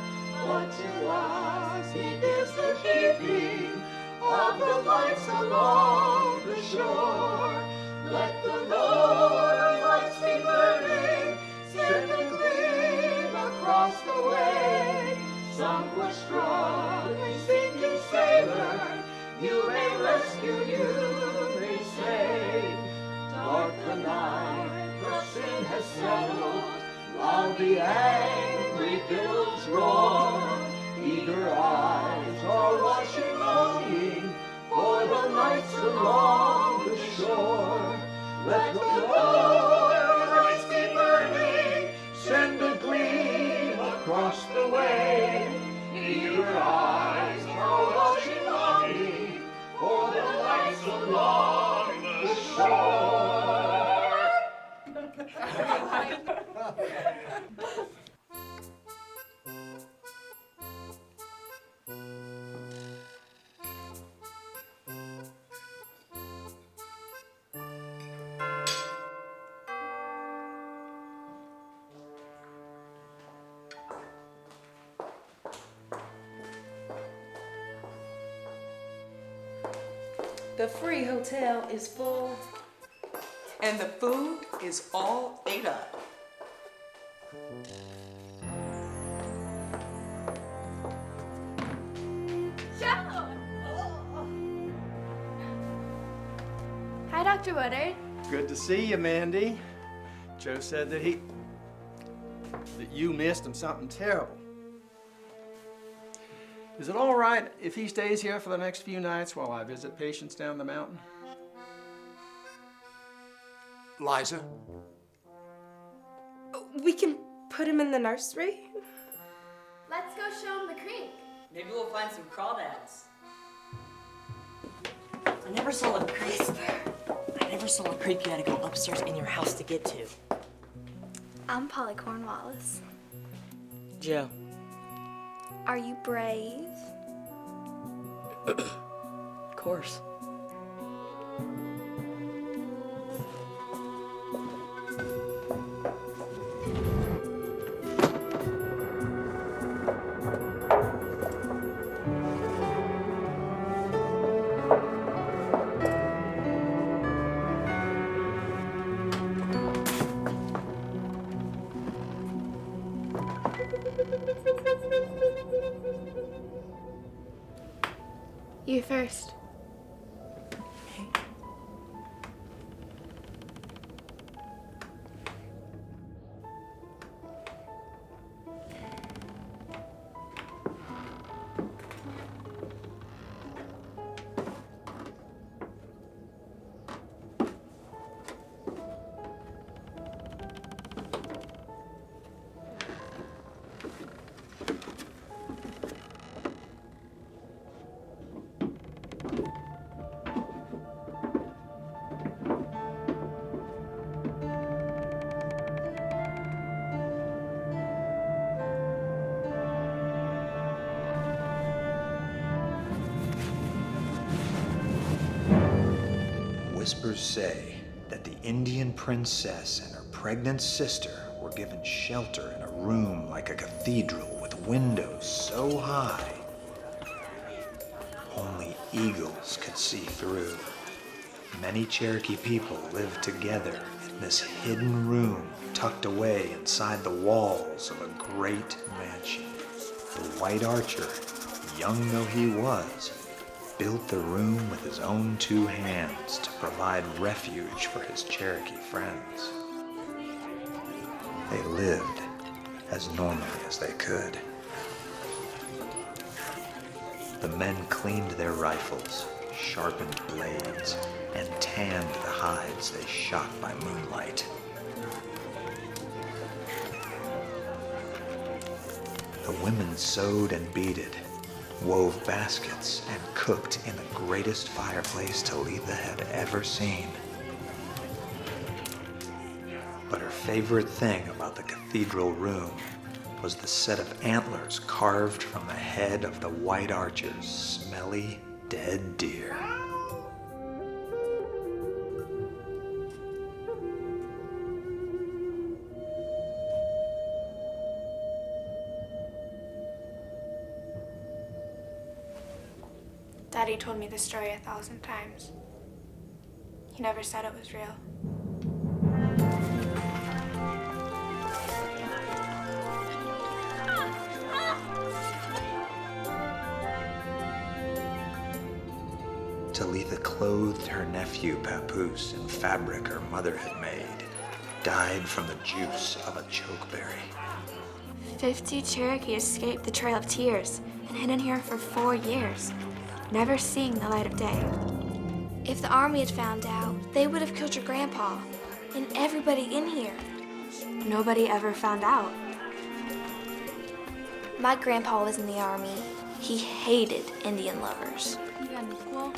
But to us he gives the keeping of the lights along the shore. Let the Lord lights be burning, send a gleam across the way. Some poor struggling, sinking sailor, you may rescue, you may save. Dark the night, the sin has settled, while the angry billows roar. Eager eyes are watching, longing for the lights along the shore. Let the Lord lights be burning, send a gleam across the way. Eager eyes are watching, longing for the lights along the shore. The free hotel is full. And the food is all ate up. Hi, Dr. Woodard. Good to see you, Mandie. Joe said that you missed him something terrible. Is it all right if he stays here for the next few nights while I visit patients down the mountain? Liza? We can put him in the nursery. Let's go show him the creek. Maybe we'll find some crawdads. I never saw a creek you had to go upstairs in your house to get to. I'm Polly Cornwallis. Joe. Are you brave? Of course. You first. Whispers say that the Indian princess and her pregnant sister were given shelter in a room like a cathedral with windows so high only eagles could see through. Many Cherokee people lived together in this hidden room tucked away inside the walls of a great mansion. The White Archer young though he was, built the room with his own 2 hands to provide refuge for his Cherokee friends. They lived as normally as they could. The men cleaned their rifles, sharpened blades, and tanned the hides they shot by moonlight. The women sewed and beaded, wove baskets, and cooked in the greatest fireplace Talitha had ever seen. But her favorite thing about the cathedral room was the set of antlers carved from the head of the White Archer's smelly, dead deer. Daddy told me the story 1,000 times. He never said it was real. Talitha clothed her nephew Papoose in fabric her mother had made, dyed from the juice of a chokeberry. 50 Cherokee escaped the Trail of Tears and hid in here for 4 years, never seeing the light of day. If the army had found out, they would have killed your grandpa and everybody in here. Nobody ever found out. My grandpa was in the army. He hated Indian lovers. You got any quill?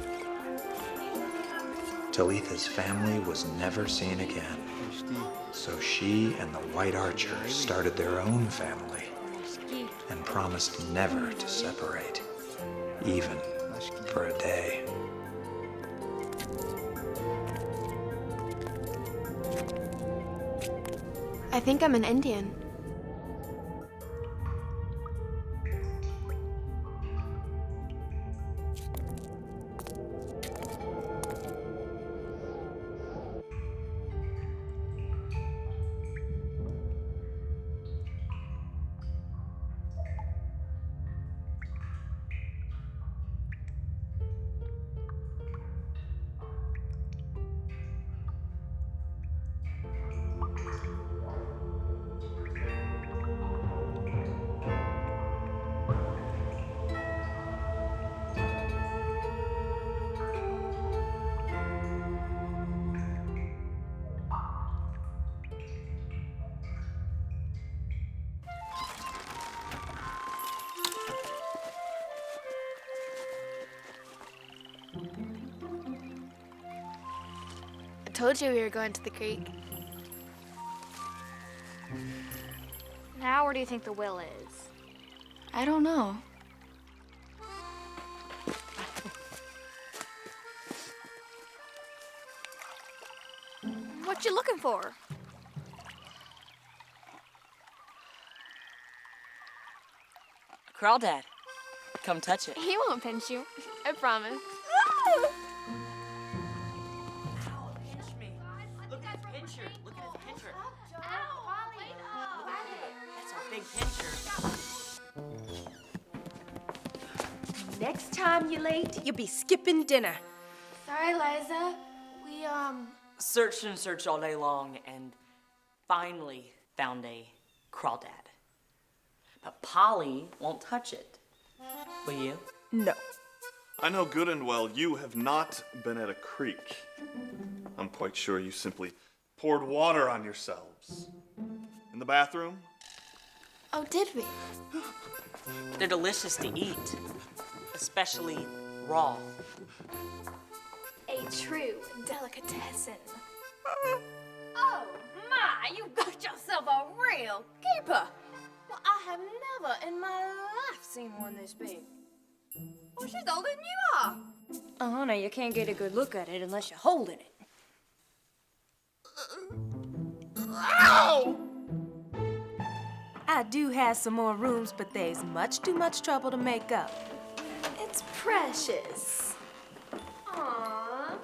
Talitha's family was never seen again, so she and the White Archer started their own family and promised never to separate, even for a day. I think I'm an Indian. I told you we were going to the creek. Now, where do you think the will is? I don't know. What you looking for? Crawdad, come touch it. He won't pinch you. I promise. Look at his pincher. Look at his pincher. Look at it. That's a big pincher. Next time you're late, you'll be skipping dinner. Sorry, Liza. We, Searched and searched all day long and finally found a crawdad. But Polly won't touch it. Will you? No. I know good and well you have not been at a creek. I'm quite sure you simply poured water on yourselves. In the bathroom? oh, did we? They're delicious to eat, especially raw. A true delicatessen. Oh, my, you got yourself a real keeper. Well, I have never in my life seen one this big. Well, she's older than you are. Oh, no, you can't get a good look at it unless you're holding it. Ow! I do have some more rooms, but there's much too much trouble to make up. It's precious. Aww.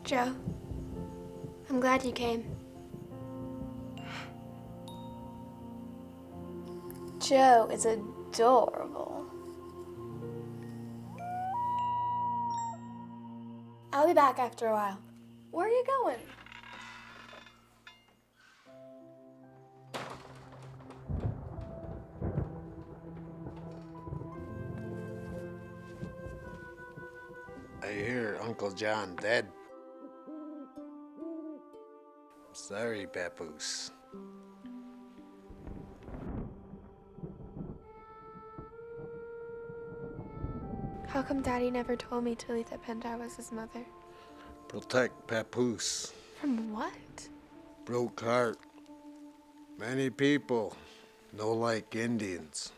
Joe, I'm I'm glad you came. Joe is adorable. I'll be back after a while. Where are you going? I hear Uncle John dead. Sorry, Papoose. How come Daddy never told me Talitha Pendar was his mother? Protect Papoose. From what? Broke heart. Many people no like Indians.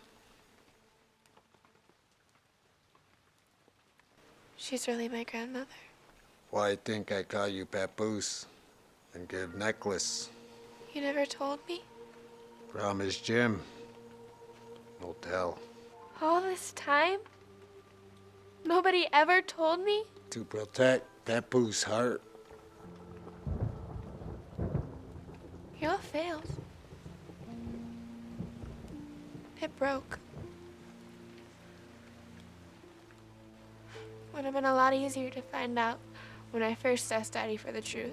She's really my grandmother. Why think I call you Papoose and give necklace? You never told me? Promise Jim. No tell. All this time? Nobody ever told me? To protect Papoose heart. You all failed. It broke. Would have been a lot easier to find out when I first asked Daddy for the truth.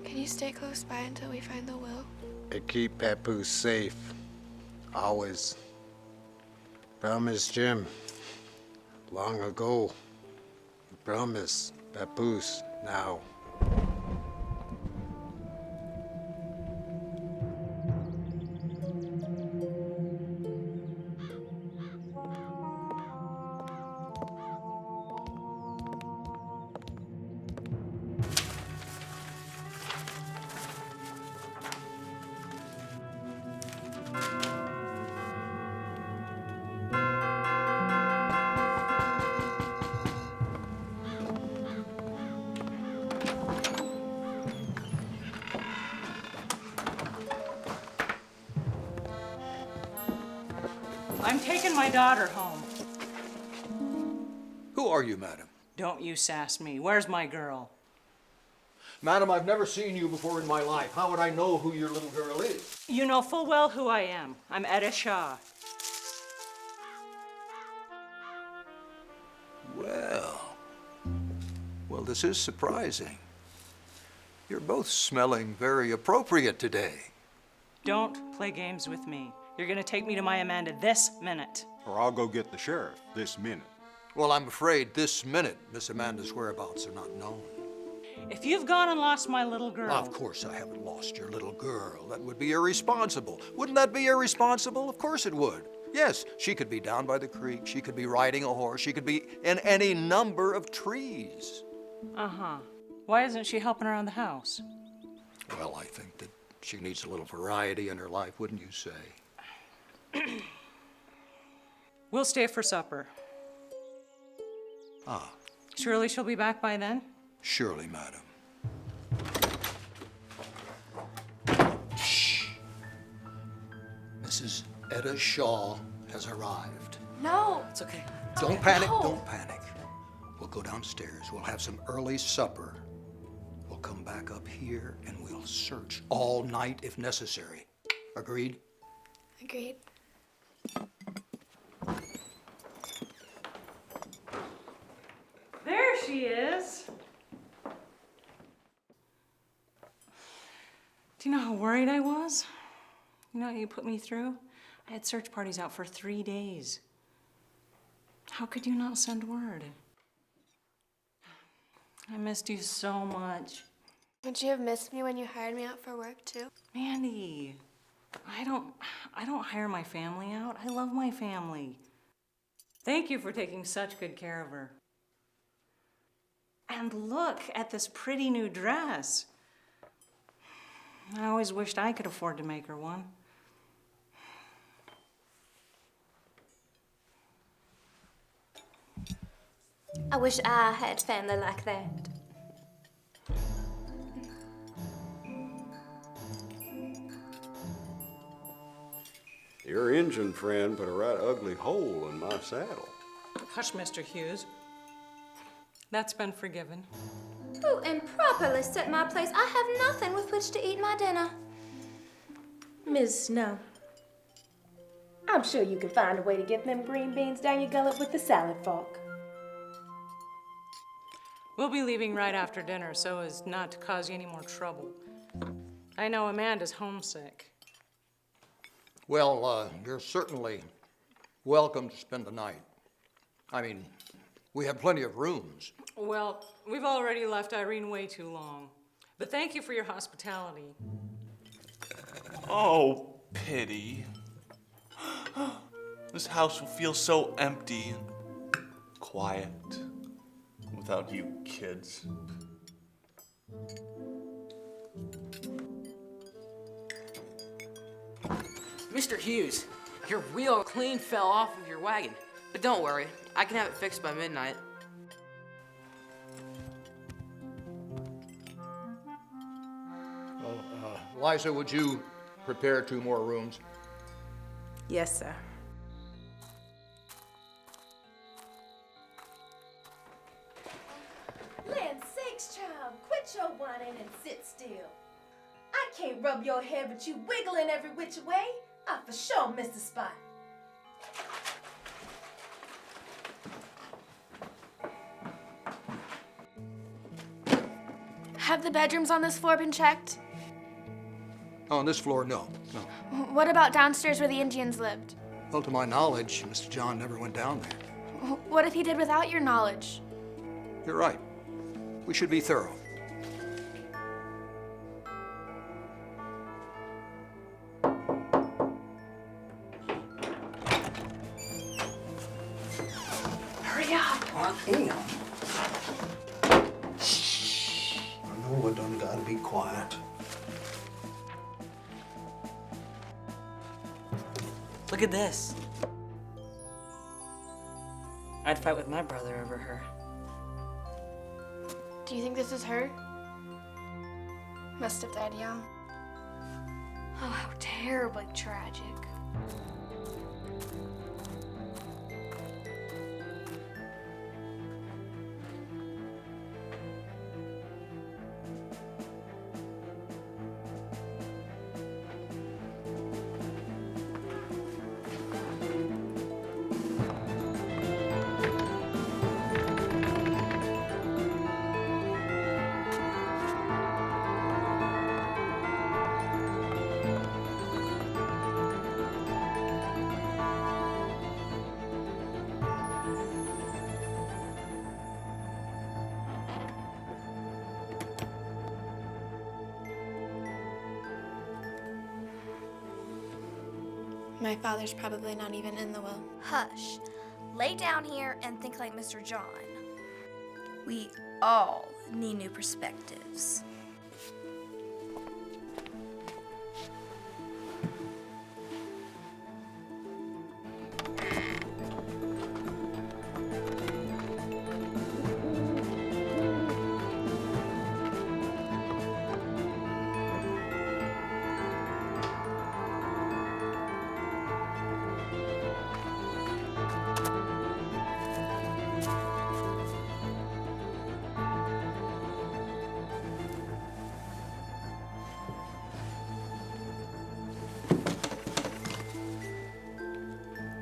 Can you stay close by until we find the will? I keep Papoose safe. Always. Promise Jim. Long ago. Promise Papoose now. I'm taking my daughter home. Who are you, madam? Don't you sass me. Where's my girl? Madam, I've never seen you before in my life. How would I know who your little girl is? You know full well who I am. I'm Etta Shaw. Well, this is surprising. You're both smelling very appropriate today. Don't play games with me. You're gonna take me to my Amanda this minute. Or I'll go get the sheriff this minute. Well, I'm afraid this minute Miss Amanda's whereabouts are not known. If you've gone and lost my little girl... Of course I haven't lost your little girl. That would be irresponsible. Wouldn't that be irresponsible? Of course it would. Yes, she could be down by the creek. She could be riding a horse. She could be in any number of trees. Uh-huh. Why isn't she helping around the house? Well, I think that she needs a little variety in her life, wouldn't you say? We'll stay for supper. Ah. Surely she'll be back by then? Surely, madam. Shh. Mrs. Etta Shaw has arrived. No. It's okay. Don't panic, No. don't panic. We'll go downstairs, we'll have some early supper. We'll come back up here and we'll search all night if necessary. Agreed? Agreed. There she is. Do you know how worried I was? You know what you put me through? I had search parties out for 3 days. How could you not send word? I missed you so much. Would you have missed me when you hired me out for work, too? Mandie, I don't hire my family out. I love my family. Thank you for taking such good care of her. And look at this pretty new dress. I always wished I could afford to make her one. I wish I had family like that. Your engine friend put a right ugly hole in my saddle. Hush, Mr. Hughes. That's been forgiven. Who improperly set my place? I have nothing with which to eat my dinner. Ms. Snow, I'm sure you can find a way to get them green beans down your gullet with the salad fork. We'll be leaving right after dinner so as not to cause you any more trouble. I know Amanda's homesick. Well, you're certainly welcome to spend the night. I mean, we have plenty of rooms. Well, we've already left Irene way too long. But thank you for your hospitality. Oh, pity. This house will feel so empty and quiet without you kids. Mr. Hughes, your wheel clean fell off of your wagon. But don't worry, I can have it fixed by midnight. Liza, would you prepare 2 more rooms? Yes, sir. Land sakes, child, quit your whining and sit still. I can't rub your hair, but you wiggling every which way. I for sure missed a spot. Have the bedrooms on this floor been checked? On this floor, no. What about downstairs where the Indians lived? Well, to my knowledge, Mr. John never went down there. What if he did without your knowledge? You're right. We should be thorough. Hurry up. Damn. Shh. I know we done gotta be quiet. Look at this. I'd fight with my brother over her. Do you think this is her? Must have died young. Oh, how terribly tragic. My father's probably not even in the will. Hush. Lay down here and think like Mr. John. We all need new perspectives.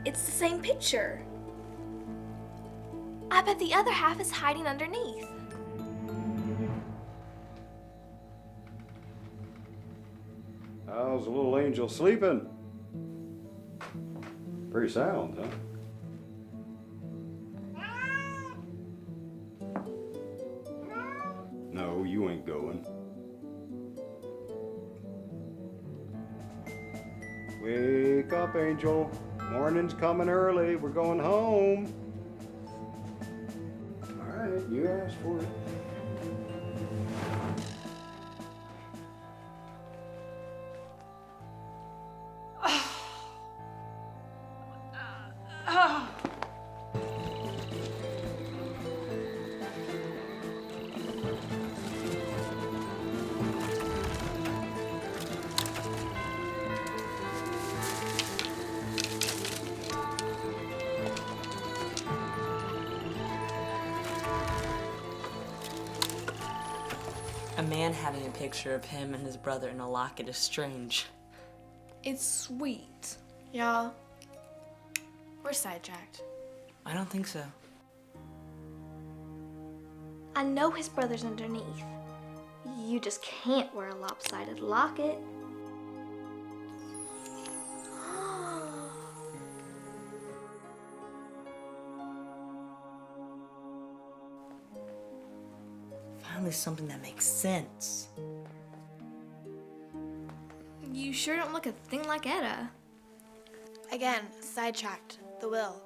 It's the same picture. I bet the other half is hiding underneath. How's the little angel sleeping? Pretty sound, huh? No, you ain't going. Wake up, Angel. Morning's coming early. We're going home. All right, you asked for it. A man having a picture of him and his brother in a locket is strange. It's sweet. Y'all, we're sidetracked. I don't think so. I know his brother's underneath. You just can't wear a lopsided locket. Finally something that makes sense. You sure don't look a thing like Etta. Again, sidetracked. The will.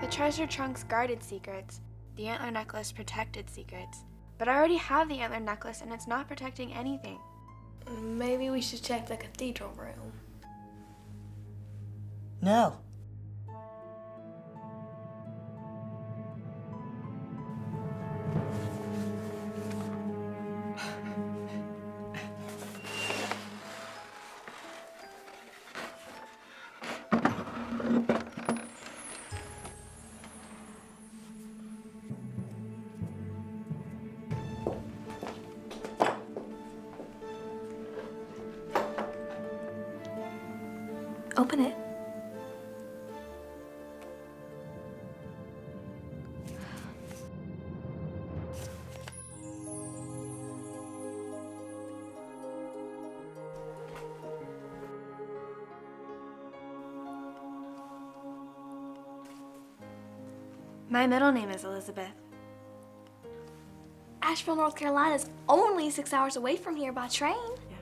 The treasure trunks guarded secrets. The antler necklace protected secrets. But I already have the antler necklace and it's not protecting anything. Maybe we should check the cathedral room. No. Open it. My middle name is Elizabeth. Asheville, North Carolina is only 6 hours away from here by train. Yeah.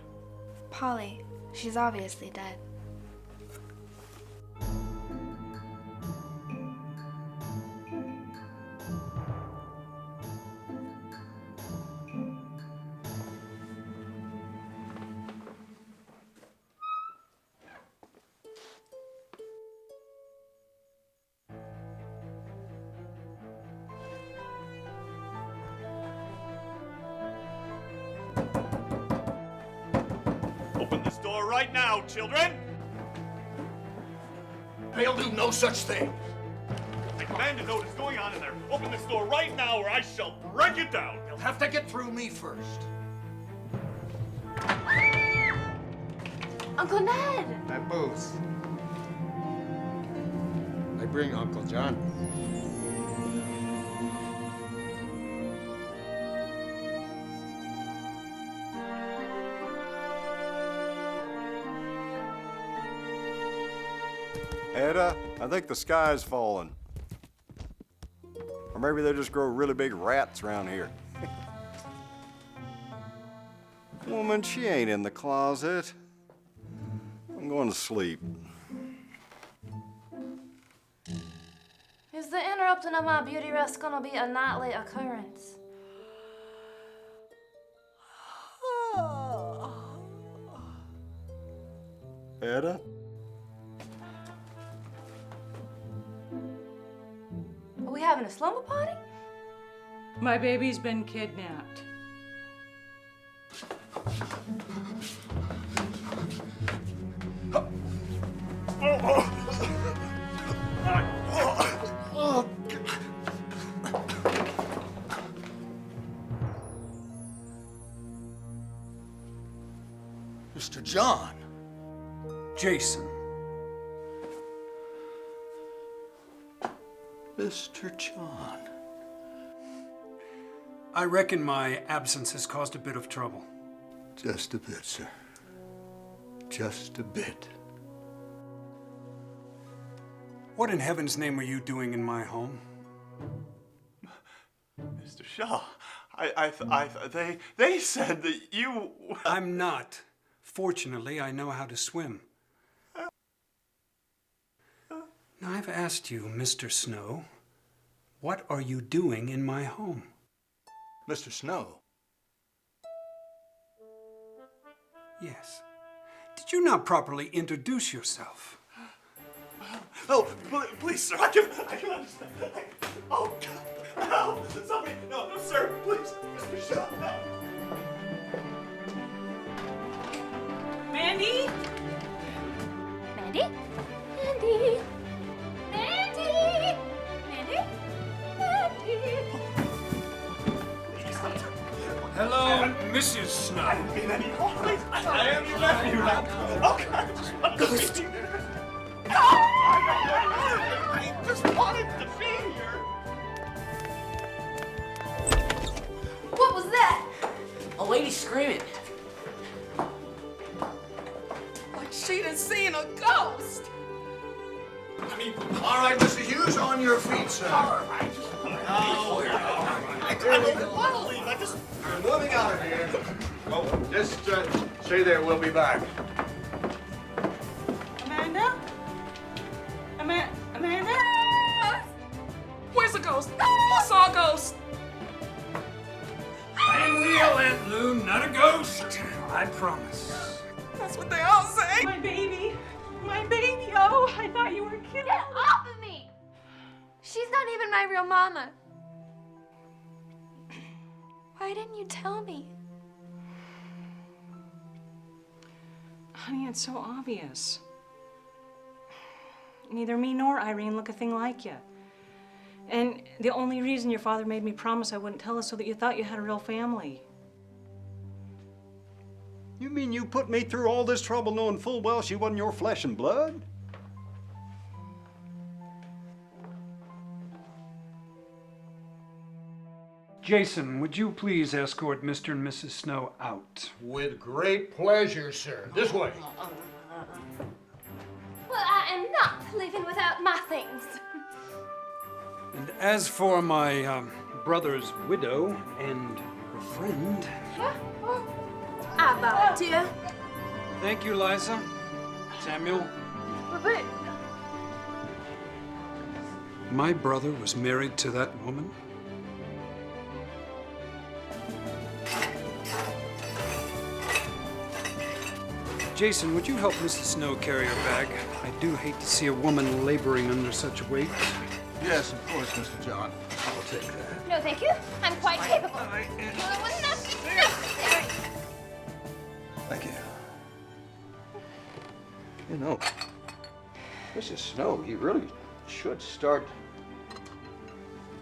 Polly, she's obviously dead. Open this door right now, children! They'll do no such thing. I demand to know what is going on in there. Open this door right now or I shall break it down. You'll have to get through me first. Uncle Ned! Papoose. I bring Uncle John. Etta, I think the sky's falling. Or maybe they just grow really big rats around here. Woman, she ain't in the closet. I'm going to sleep. Is the interrupting of my beauty rest gonna be a nightly occurrence? Etta? Are we having a slumber party? My baby's been kidnapped. Mr. John. Jason. Mr. John. I reckon my absence has caused a bit of trouble. Just a bit, sir. Just a bit. What in heaven's name are you doing in my home? Mr. Shaw, they said that you... I'm not. Fortunately, I know how to swim. Now, I've asked you, Mr. Snow, what are you doing in my home? Mr. Snow? Yes. Did you not properly introduce yourself? Oh, please, sir, I can understand. Oh, God, no, somebody, no, sir, please, Mr. Shaw, no. Mandie? Mandie? Mandie? Mandie? Mandie? Mandie? Hello, Mrs. Snow. I am your nephew now. Okay. Ghost. I just wanted to be here. What was that? A lady screaming. Like she'd have seen a ghost. All right, Mr. Hughes, on your feet, sir. All right. Now, we're all right. I don't want to leave. I just... We're moving out of here. Oh, just stay there. We'll be back. Amanda? Amanda? Where's the ghost? I saw a ghost. I'm real, Aunt Lou, not a ghost. I promise. That's what they all say. My baby. My baby. Oh, I thought you were kidding. Get off of me! She's not even my real mama. Why didn't you tell me? Honey, it's so obvious. Neither me nor Irene look a thing like you. And the only reason your father made me promise I wouldn't tell is so that you thought you had a real family. You mean you put me through all this trouble knowing full well she wasn't your flesh and blood? Jason, would you please escort Mr. and Mrs. Snow out? With great pleasure, sir. This way. Well, I am not leaving without my things. And as for my brother's widow and her friend, I volunteer. thank you, Liza. Samuel, But my brother was married to that woman. Jason, would you help Mrs. Snow carry her bag? I do hate to see a woman laboring under such weight. Yes, of course, Mr. John. I'll take that. No, thank you. I'm quite capable. Well, it wasn't necessary. Thank you. You know, Mrs. Snow, you really should start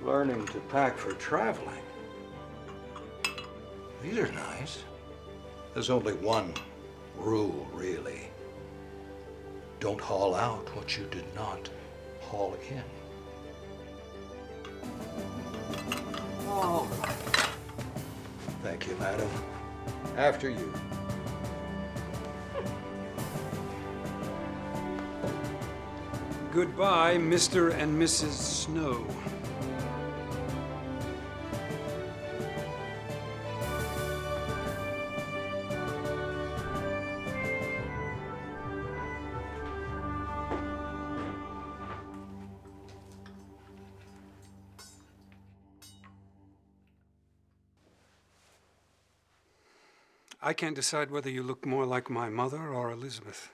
learning to pack for traveling. These are nice. There's only one rule, really. Don't haul out what you did not haul in. Oh. Thank you, madam. After you. Goodbye, Mr. and Mrs. Snow. I can't decide whether you look more like my mother or Elizabeth.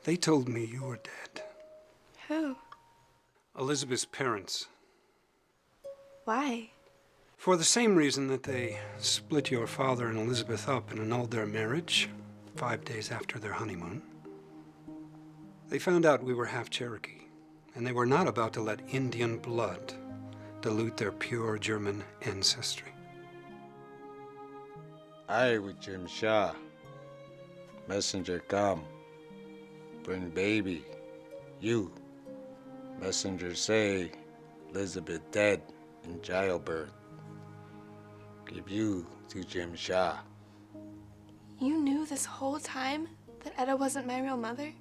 They told me you were dead. Who? Elizabeth's parents. Why? For the same reason that they split your father and Elizabeth up and annulled their marriage 5 days after their honeymoon. They found out we were half Cherokee, and they were not about to let Indian blood dilute their pure German ancestry. I with Jim Shaw. Messenger come. Bring baby. You. Messenger say Elizabeth dead in childbirth. Give you to Jim Shaw. You knew this whole time that Etta wasn't my real mother?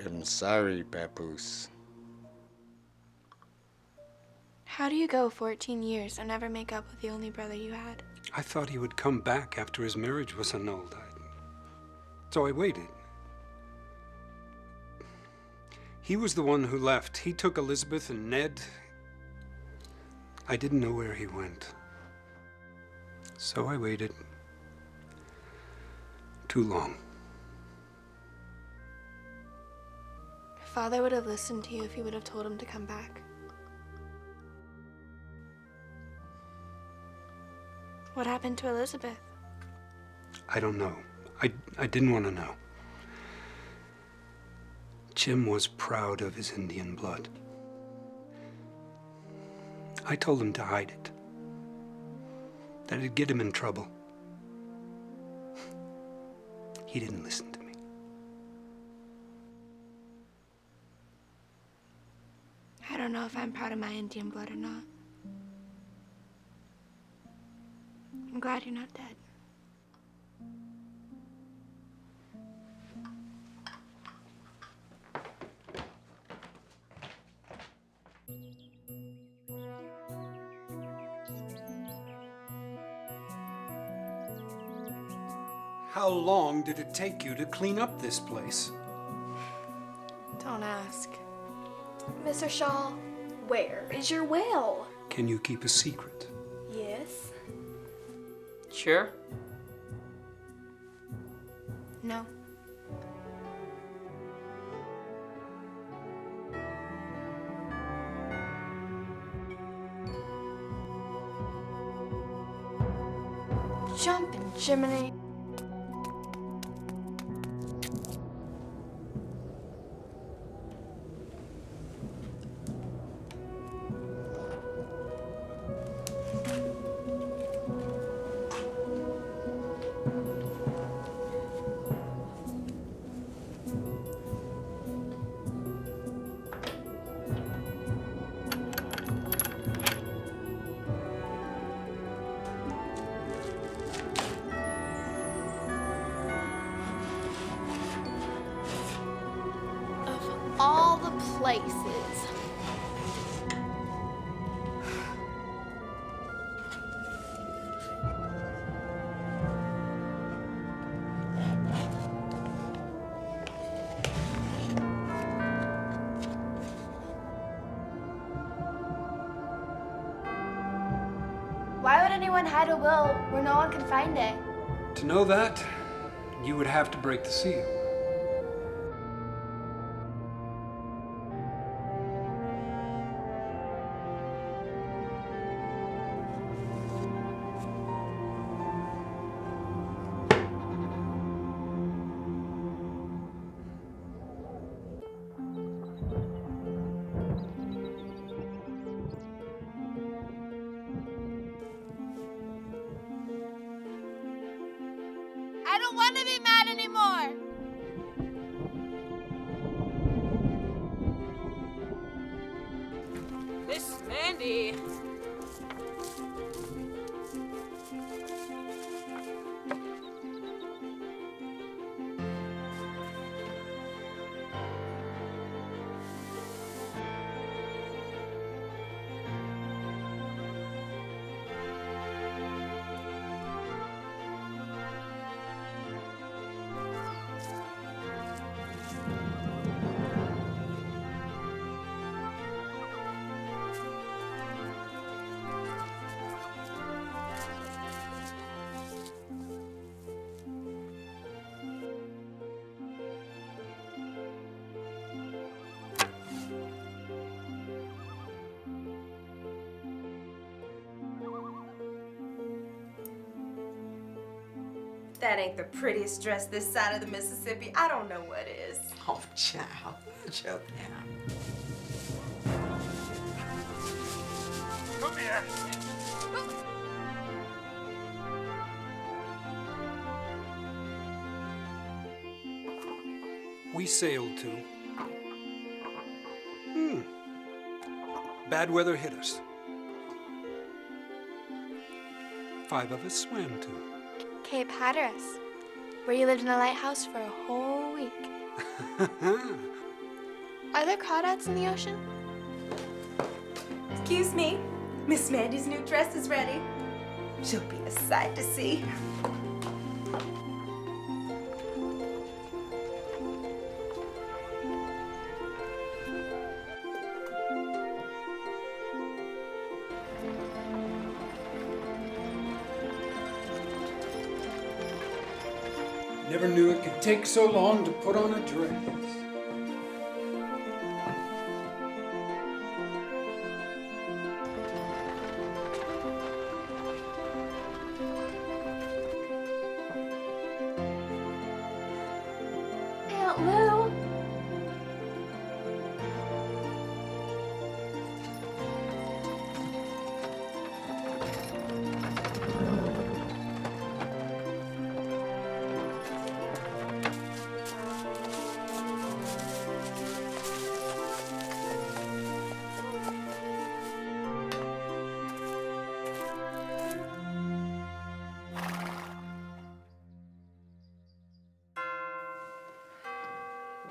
I'm sorry, Papoose. How do you go 14 years and never make up with the only brother you had? I thought he would come back after his marriage was annulled. So I waited. He was the one who left. He took Elizabeth and Ned. I didn't know where he went. So I waited. Too long. Father would have listened to you if you would have told him to come back. What happened to Elizabeth? I don't know. I didn't want to know. Jim was proud of his Indian blood. I told him to hide it, that it'd get him in trouble. He didn't listen to me. I don't know if I'm proud of my Indian blood or not. I'm glad you're not dead. How long did it take you to clean up this place? Don't ask. Mr. Shaw, where is your will? Can you keep a secret? Yes. Sure? No. Jumping Jiminy. All the places. Why would anyone hide a will where no one can find it? To know that, you would have to break the seal. I don't want to be mad anymore. Miss Mandie. That ain't the prettiest dress this side of the Mississippi. I don't know what is. Oh, child. Joke now. Come here. We sailed to. Bad weather hit us. 5 of us swam to. Cape Hatteras, where you lived in a lighthouse for a whole week. Are there crawdads in the ocean? Excuse me. Miss Mandie's new dress is ready. She'll be a sight to see. Never knew it could take so long to put on a dress.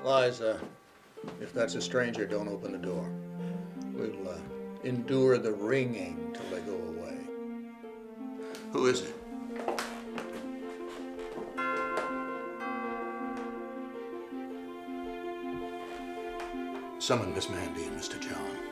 Liza, if that's a stranger, don't open the door. We'll endure the ringing till they go away. Who is it? Summon Miss Mandie and Mr. John.